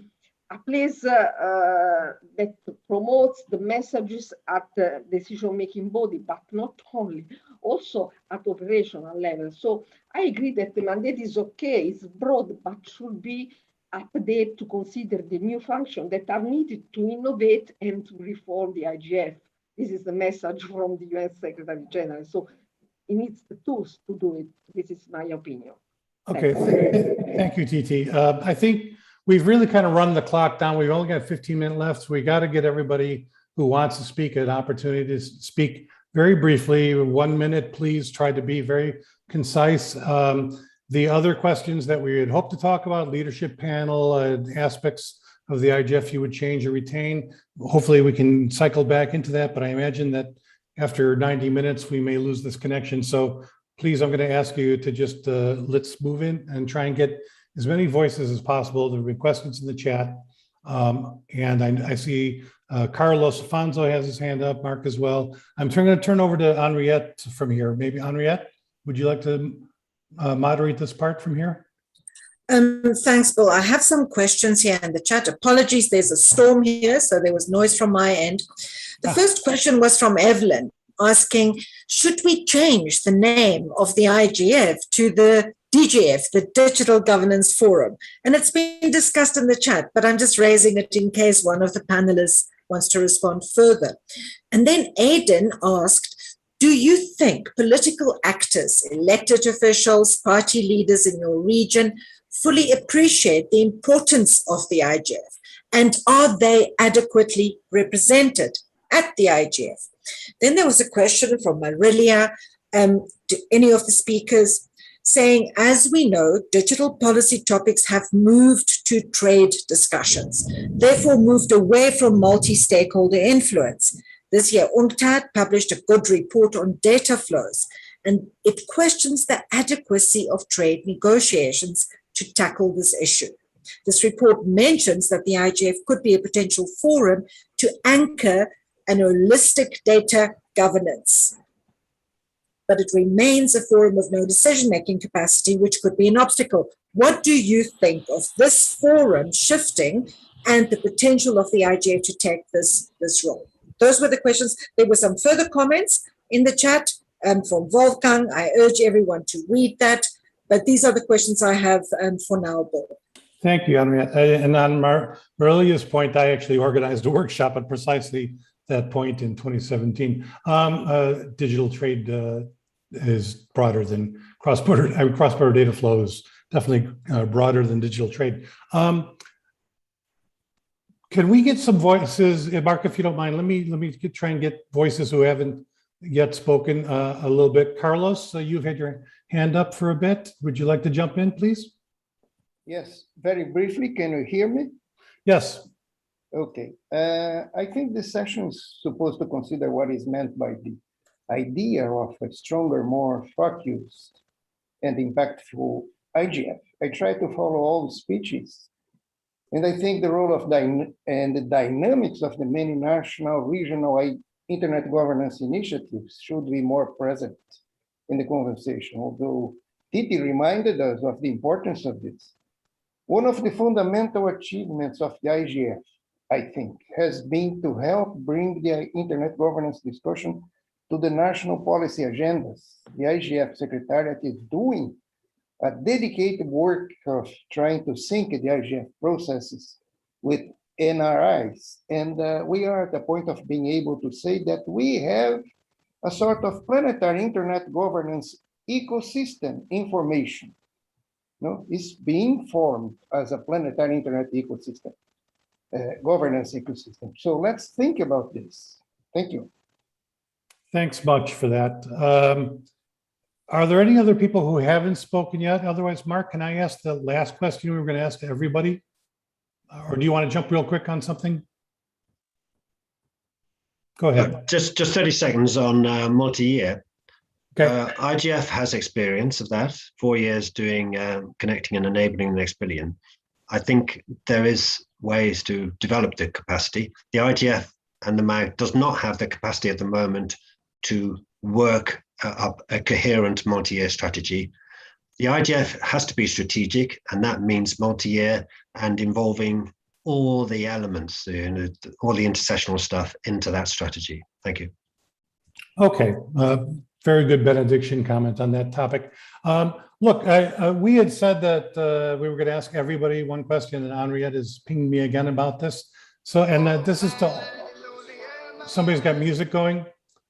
a place that promotes the messages at the decision-making body, but not only, also at operational level. So I agree that the mandate is okay, it's broad, but should be updated to consider the new functions that are needed to innovate and to reform the IGF. This is the message from the UN Secretary General. So it needs the tools to do it. This is my opinion. Okay, thank you, TT. I think we've really kind of run the clock down. We've only got 15 minutes left. So we got to get everybody who wants to speak an opportunity to speak very briefly. 1 minute, please. Try to be very concise. The other questions that we had hoped to talk about, leadership panel, aspects of the IGF you would change or retain. Hopefully we can cycle back into that, but I imagine that after 90 minutes, we may lose this connection. So please, I'm going to ask you to just let's move in and try and get as many voices as possible. There will be questions in the chat. And I see Carlos Afonso has his hand up, Mark as well. I'm going to turn over to Henriette from here. Maybe Henriette, would you like to moderate this part from here? Thanks, Bill. I have some questions here in the chat. Apologies, there's a storm here, so there was noise from my end. The first question was from Evelyn, asking, should we change the name of the IGF to the DGF, the Digital Governance Forum? And it's been discussed in the chat, but I'm just raising it in case one of the panelists wants to respond further. And then Aidan asked, do you think political actors, elected officials, party leaders in your region fully appreciate the importance of the IGF? And are they adequately represented at the IGF? Then there was a question from Marilia to any of the speakers saying, as we know, digital policy topics have moved to trade discussions, therefore moved away from multi-stakeholder influence. This year, UNCTAD published a good report on data flows, and it questions the adequacy of trade negotiations to tackle this issue. This report mentions that the IGF could be a potential forum to anchor an holistic data governance, but it remains a forum of no decision-making capacity, which could be an obstacle. What do you think of this forum shifting and the potential of the IGF to take this role? Those were the questions. There were some further comments in the chat from Wolfgang. I urge everyone to read that, but these are the questions I have for now, Bill. Thank you, Henriette. And on Marilia's point, I actually organized a workshop at precisely that point in 2017. Digital trade is broader than cross-border. Cross-border data flow is definitely broader than digital trade. Can we get some voices, Mark, if you don't mind? Let me try and get voices who haven't yet spoken a little bit. Carlos, you've had your hand up for a bit. Would you like to jump in, please? Yes, very briefly. Can you hear me? Yes. Okay. I think this session is supposed to consider what is meant by the idea of a stronger, more focused and impactful IGF. I try to follow all the speeches, and I think the role of the dynamics of the many national, regional internet governance initiatives should be more present in the conversation, although Titi reminded us of the importance of this. One of the fundamental achievements of the IGF, I think, has been to help bring the internet governance discussion to the national policy agendas. The IGF Secretariat is doing a dedicated work of trying to sync the IGF processes with NRIs. And we are at the point of being able to say that we have a sort of planetary internet governance ecosystem information. It's being formed as a planetary internet ecosystem, governance ecosystem. So let's think about this. Thank you. Thanks much for that. Are there any other people who haven't spoken yet? Otherwise, Mark, can I ask the last question we were going to ask to everybody? Or do you want to jump real quick on something? Go ahead. Just 30 seconds on multi-year. Okay. IGF has experience of that, 4 years doing connecting and enabling the next billion. I think there is ways to develop the capacity. The IGF and the MAG does not have the capacity at the moment to work up a coherent multi-year strategy. The IGF has to be strategic, and that means multi-year and involving all the elements, all the intersessional stuff into that strategy. Thank you. Okay. Very good benediction comment on that topic. Look, we had said that we were going to ask everybody one question, and Henriette has pinged me again about this. So, and this is to, somebody's got music going.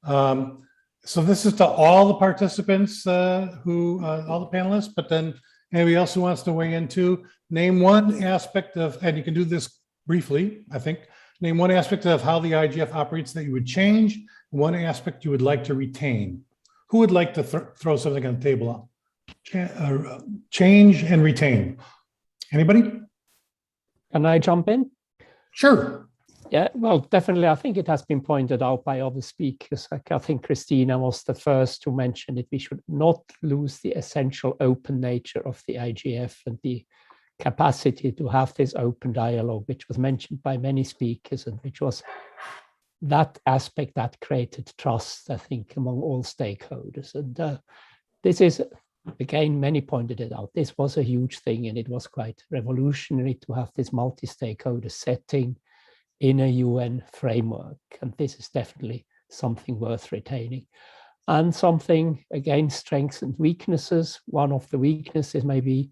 So this is to all the participants all the panelists, but then anybody else who wants to weigh in too, name one aspect of, and you can do this briefly, I think, name one aspect of how the IGF operates that you would change, one aspect you would like to retain. Who would like to throw something on the table? Change and retain. Anybody? Can I jump in? Sure. Yeah, well, definitely. I think it has been pointed out by other speakers. Like I think Christina was the first to mention it. We should not lose the essential open nature of the IGF and the capacity to have this open dialogue, which was mentioned by many speakers, and which was that aspect that created trust, I think, among all stakeholders. And this is, again, many pointed it out, this was a huge thing, and it was quite revolutionary to have this multi-stakeholder setting in a UN framework. And this is definitely something worth retaining. And something, again, strengths and weaknesses. One of the weaknesses may be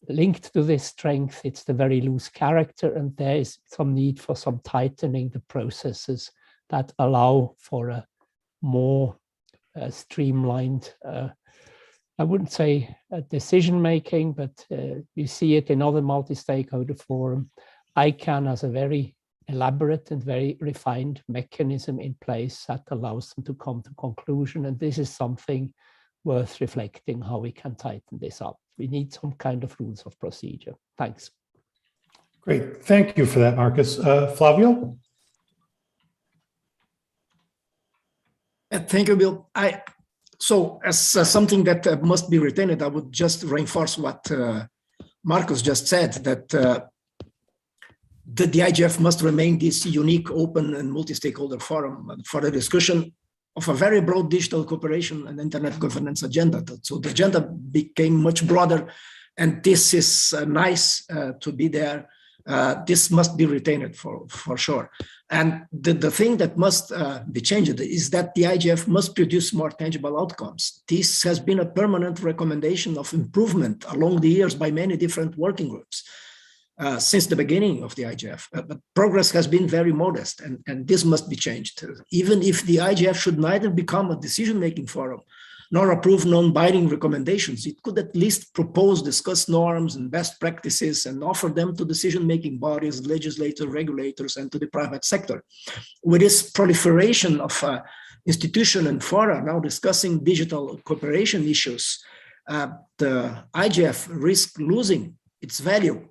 linked to this strength, it's the very loose character, and there is some need for some tightening the processes that allow for a more streamlined, I wouldn't say decision-making, but you see it in other multi-stakeholder forum. ICANN has a very elaborate and very refined mechanism in place that allows them to come to conclusion, and this is something worth reflecting how we can tighten this up. We need some kind of rules of procedure. Thanks. Great. Thank you for that, Marcus. Flavio? Thank you, Bill. So as something that must be retained, I would just reinforce what Marcus just said, that the IGF must remain this unique, open, and multi-stakeholder forum for the discussion of a very broad digital cooperation and internet governance agenda. So the agenda became much broader, and this is nice to be there. This must be retained for sure. And the thing that must be changed is that the IGF must produce more tangible outcomes. This has been a permanent recommendation of improvement along the years by many different working groups since the beginning of the IGF. But progress has been very modest, and this must be changed. Even if the IGF should neither become a decision-making forum nor approve non-binding recommendations, it could at least propose, discuss norms and best practices and offer them to decision-making bodies, legislators, regulators, and to the private sector. With this proliferation of institutions and fora now discussing digital cooperation issues, the IGF risks losing its value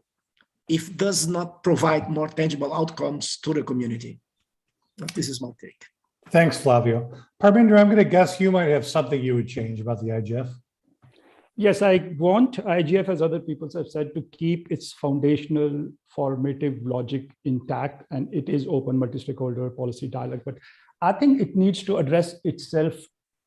if it does not provide more tangible outcomes to the community. This is my take. Thanks, Flavio. Parminder, I'm going to guess you might have something you would change about the IGF. Yes, I want IGF, as other people have said, to keep its foundational formative logic intact, and it is open multi-stakeholder policy dialogue. But I think it needs to address itself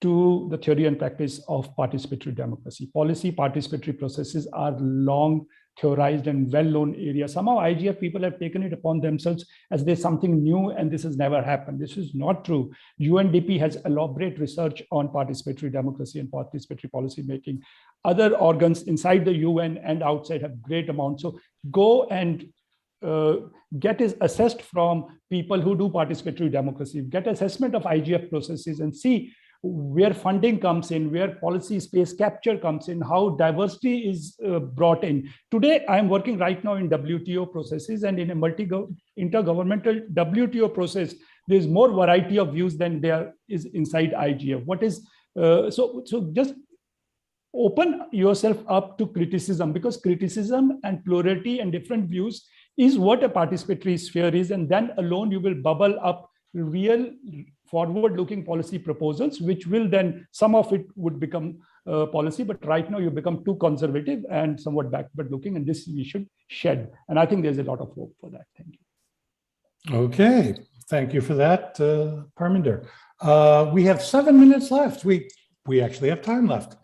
to the theory and practice of participatory democracy. Policy participatory processes are long theorized and well-known area. Somehow IGF people have taken it upon themselves as there's something new and this has never happened. This is not true. UNDP has elaborate research on participatory democracy and participatory policy making. Other organs inside the UN and outside have great amounts. So go and get is assessed from people who do participatory democracy, get assessment of IGF processes and see where funding comes in, where policy space capture comes in, how diversity is brought in. Today, I'm working right now in WTO processes, and in a intergovernmental WTO process, there's more variety of views than there is inside IGF. What is, so just open yourself up to criticism, because criticism and plurality and different views is what a participatory sphere is, and then alone you will bubble up real forward-looking policy proposals, which will then, some of it would become policy, but right now you become too conservative and somewhat backward-looking, and this we should shed. And I think there's a lot of hope for that. Thank you. Okay, thank you for that, Parminder. We have 7 minutes left. We actually have time left.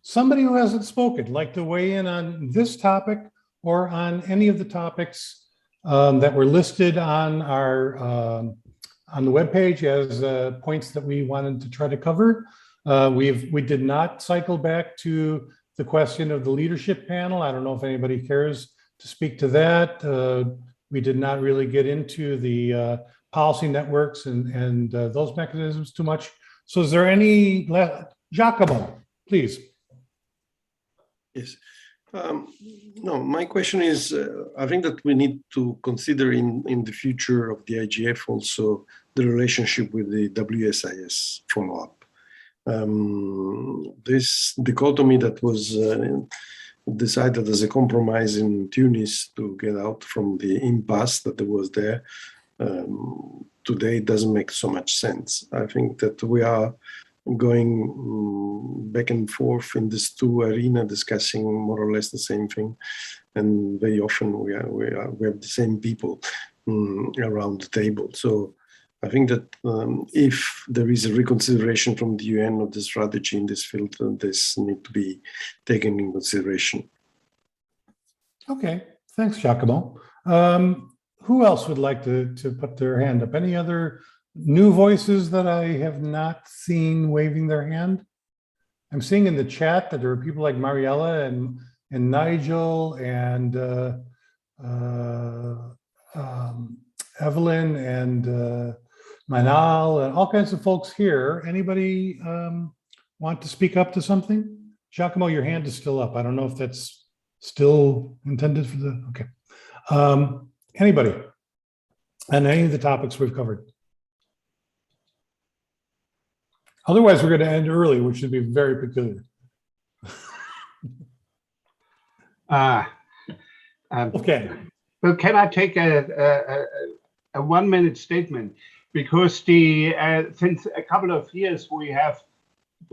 Somebody who hasn't spoken, like to weigh in on this topic or on any of the topics that were listed on our on the webpage as points that we wanted to try to cover. We did not cycle back to the question of the leadership panel. I don't know if anybody cares to speak to that. We did not really get into the policy networks and those mechanisms too much. So is there any, Giacomo, please. Yes. No, my question is, I think that we need to consider in the future of the IGF also the relationship with the WSIS follow-up. This dichotomy that was decided as a compromise in Tunis to get out from the impasse that was there, today doesn't make so much sense. I think that we are going back and forth in these two arenas discussing more or less the same thing. And very often we have the same people around the table. So I think that if there is a reconsideration from the UN of the strategy in this field, this need to be taken in consideration. Okay, thanks, Giacomo. Who else would like to put their hand up? Any other new voices that I have not seen waving their hand? I'm seeing in the chat that there are people like Mariella and Nigel and Evelyn and Manal and all kinds of folks here. Anybody want to speak up to something? Giacomo, your hand is still up. I don't know if that's still intended for the, okay. Anybody? And any of the topics we've covered? Otherwise, we're going to end early, which would be very peculiar. Okay. Well, can I take a 1 minute statement? Because since a couple of years, we have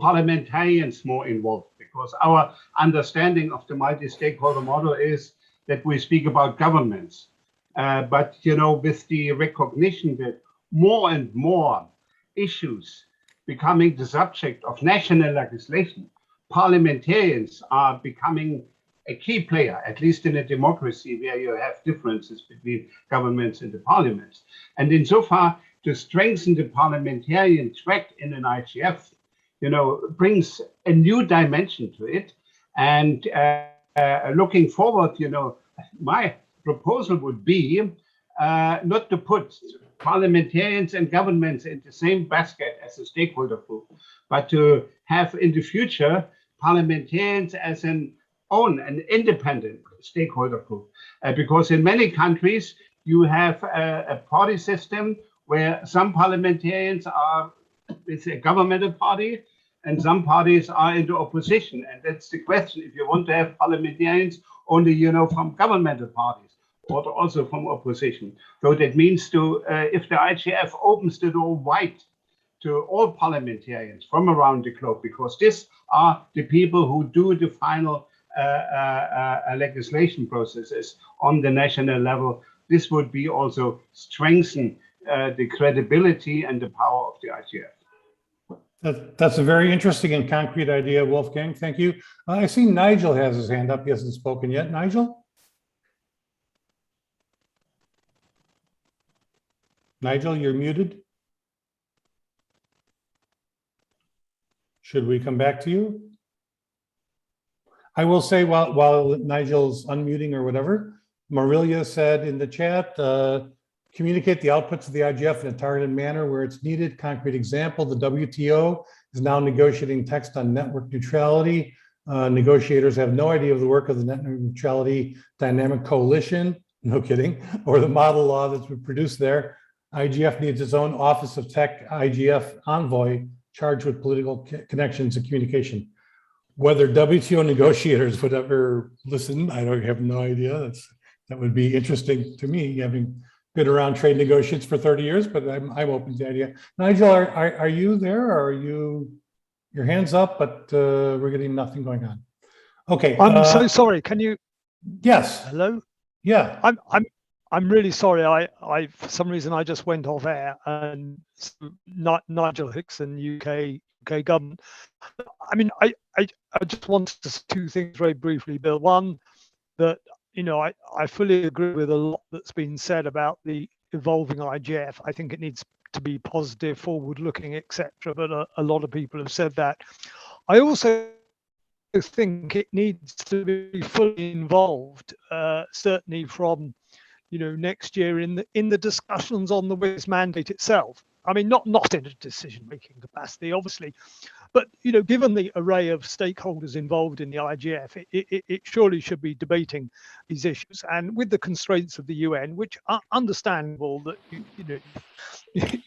parliamentarians more involved, because our understanding of the multi-stakeholder model is that we speak about governments. But, you know, with the recognition that more and more issues becoming the subject of national legislation, parliamentarians are becoming a key player, at least in a democracy where you have differences between governments and the parliaments. And insofar, to strengthen the parliamentarian track in an IGF, you know, brings a new dimension to it. And looking forward, you know, my proposal would be not to put parliamentarians and governments in the same basket as a stakeholder group, but to have in the future parliamentarians as an independent stakeholder group. Because in many countries, you have a party system where some parliamentarians are with a governmental party and some parties are into opposition. And that's the question, if you want to have parliamentarians only, you know, from governmental parties or also from opposition. So that means if the IGF opens the door wide to all parliamentarians from around the globe, because these are the people who do the final legislation processes on the national level, this would be also strengthen the credibility and the power of the IGF. That's a very interesting and concrete idea, Wolfgang. Thank you. I see Nigel has his hand up. He hasn't spoken yet. Nigel? Nigel, you're muted. Should we come back to you? I will say while Nigel's unmuting or whatever, Marilia said in the chat, communicate the outputs of the IGF in a targeted manner where it's needed. Concrete example, the WTO is now negotiating text on network neutrality. Negotiators have no idea of the work of the Network Neutrality Dynamic Coalition, no kidding, or the model law that's been produced there. IGF needs its own Office of Tech IGF envoy charged with political connections and communication. Whether WTO negotiators would ever listen, I have no idea. That would be interesting to me, having been around trade negotiations for 30 years, but I'm open to the idea. Nigel, are you there? Or are you, your hand's up, but we're getting nothing going on. Okay. I'm so sorry. Can you? Yes. Hello? Yeah. I'm really sorry. I for some reason I just went off air, and Nigel Hickson, UK government. I mean, I just wanted to say two things very briefly, Bill. One, that I fully agree with a lot that's been said about the evolving IGF. I think it needs to be positive, forward-looking, etc. But a lot of people have said that. I also think it needs to be fully involved, certainly from next year in the discussions on the WIS mandate itself. I mean, not in a decision-making capacity, obviously, but given the array of stakeholders involved in the IGF, it surely should be debating these issues, and with the constraints of the UN, which are understandable that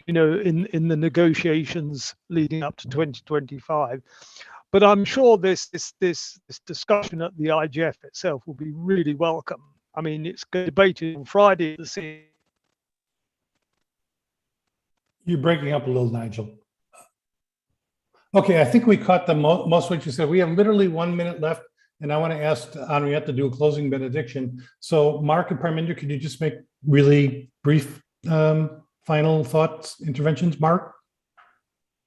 in the negotiations leading up to 2025. But I'm sure this discussion at the IGF itself will be really welcome. I mean, it's debated on Friday at the You're breaking up a little, Nigel. Okay, I think we caught the most of what you said. We have literally 1 minute left, and I want to ask Henriette to do a closing benediction. So Mark and Parminder, could you just make really brief final thoughts, interventions? Mark?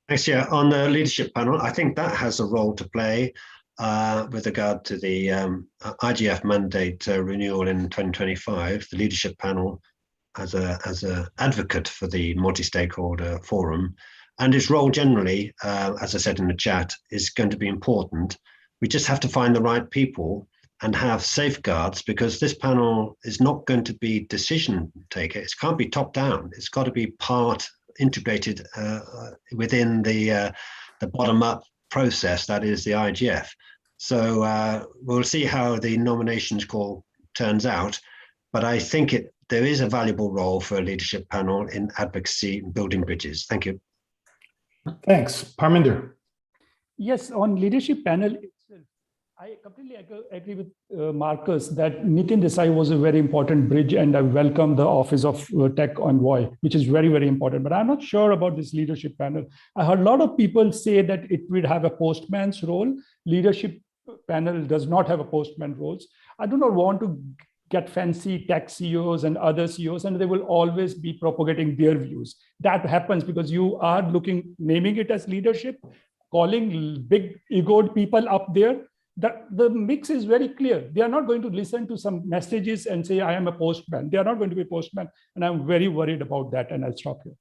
Thanks. Yeah, on the leadership panel, I think that has a role to play with regard to the IGF mandate renewal in 2025. The leadership panel as a advocate for the multi-stakeholder forum, and its role generally, as I said in the chat, is going to be important. We just have to find the right people and have safeguards, because this panel is not going to be decision taker. It can't be top down. It's got to be integrated within the bottom up process that is the IGF. So we'll see how the nominations call turns out, but I think there is a valuable role for a leadership panel in advocacy and building bridges. Thank you. Thanks. Parminder. Yes, on leadership panel itself, I completely agree with Marcus that Nitin Desai was a very important bridge, and I welcome the Office of Tech Envoy, which is very, very important. But I'm not sure about this leadership panel. I heard a lot of people say that it would have a postman's role. Leadership panel does not have a postman roles. I do not want to get fancy tech CEOs and other CEOs, and they will always be propagating their views. That happens because you are naming it as leadership, calling big egoed people up there. The mix is very clear. They are not going to listen to some messages and say, I am a postman. They are not going to be postman. And I'm very worried about that. And I'll stop here.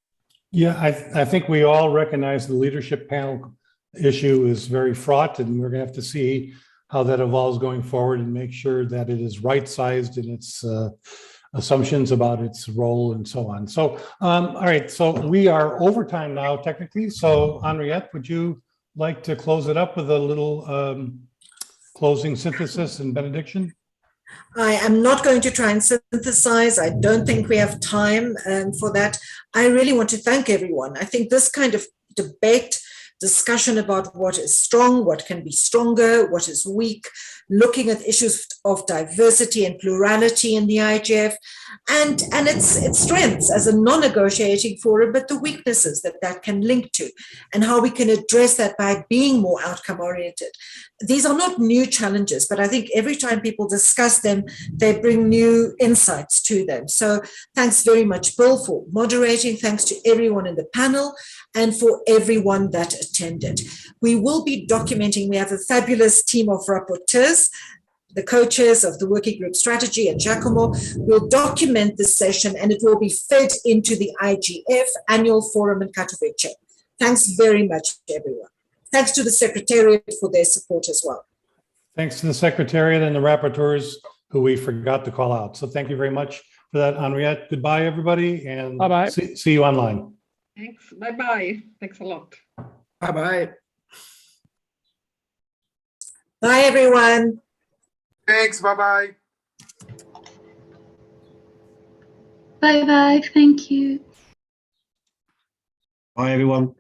Yeah, I think we all recognize the leadership panel issue is very fraught, and we're going to have to see how that evolves going forward and make sure that it is right-sized in its assumptions about its role and so on. So, all right, so we are over time now, technically. So, Henriette, would you like to close it up with a little closing synthesis and benediction? I am not going to try and synthesize. I don't think we have time for that. I really want to thank everyone. I think this kind of debate, discussion about what is strong, what can be stronger, what is weak, looking at issues of diversity and plurality in the IGF, and its strengths as a non-negotiating forum, but the weaknesses that can link to, and how we can address that by being more outcome-oriented. These are not new challenges, but I think every time people discuss them, they bring new insights to them. So thanks very much, Bill, for moderating. Thanks to everyone in the panel and for everyone that attended. We will be documenting, we have a fabulous team of rapporteurs, the co-chairs of the working group strategy and Giacomo will document this session, and it will be fed into the IGF annual forum in Katowice. Thanks very much, everyone. Thanks to the Secretariat for their support as well. Thanks to the Secretariat and the rapporteurs who we forgot to call out. So thank you very much for that, Henriette. Goodbye, everybody, and bye-bye. See you online. Thanks. Bye-bye. Thanks a lot. Bye-bye. Bye, everyone. Thanks. Bye-bye. Bye-bye. Thank you. Bye, everyone.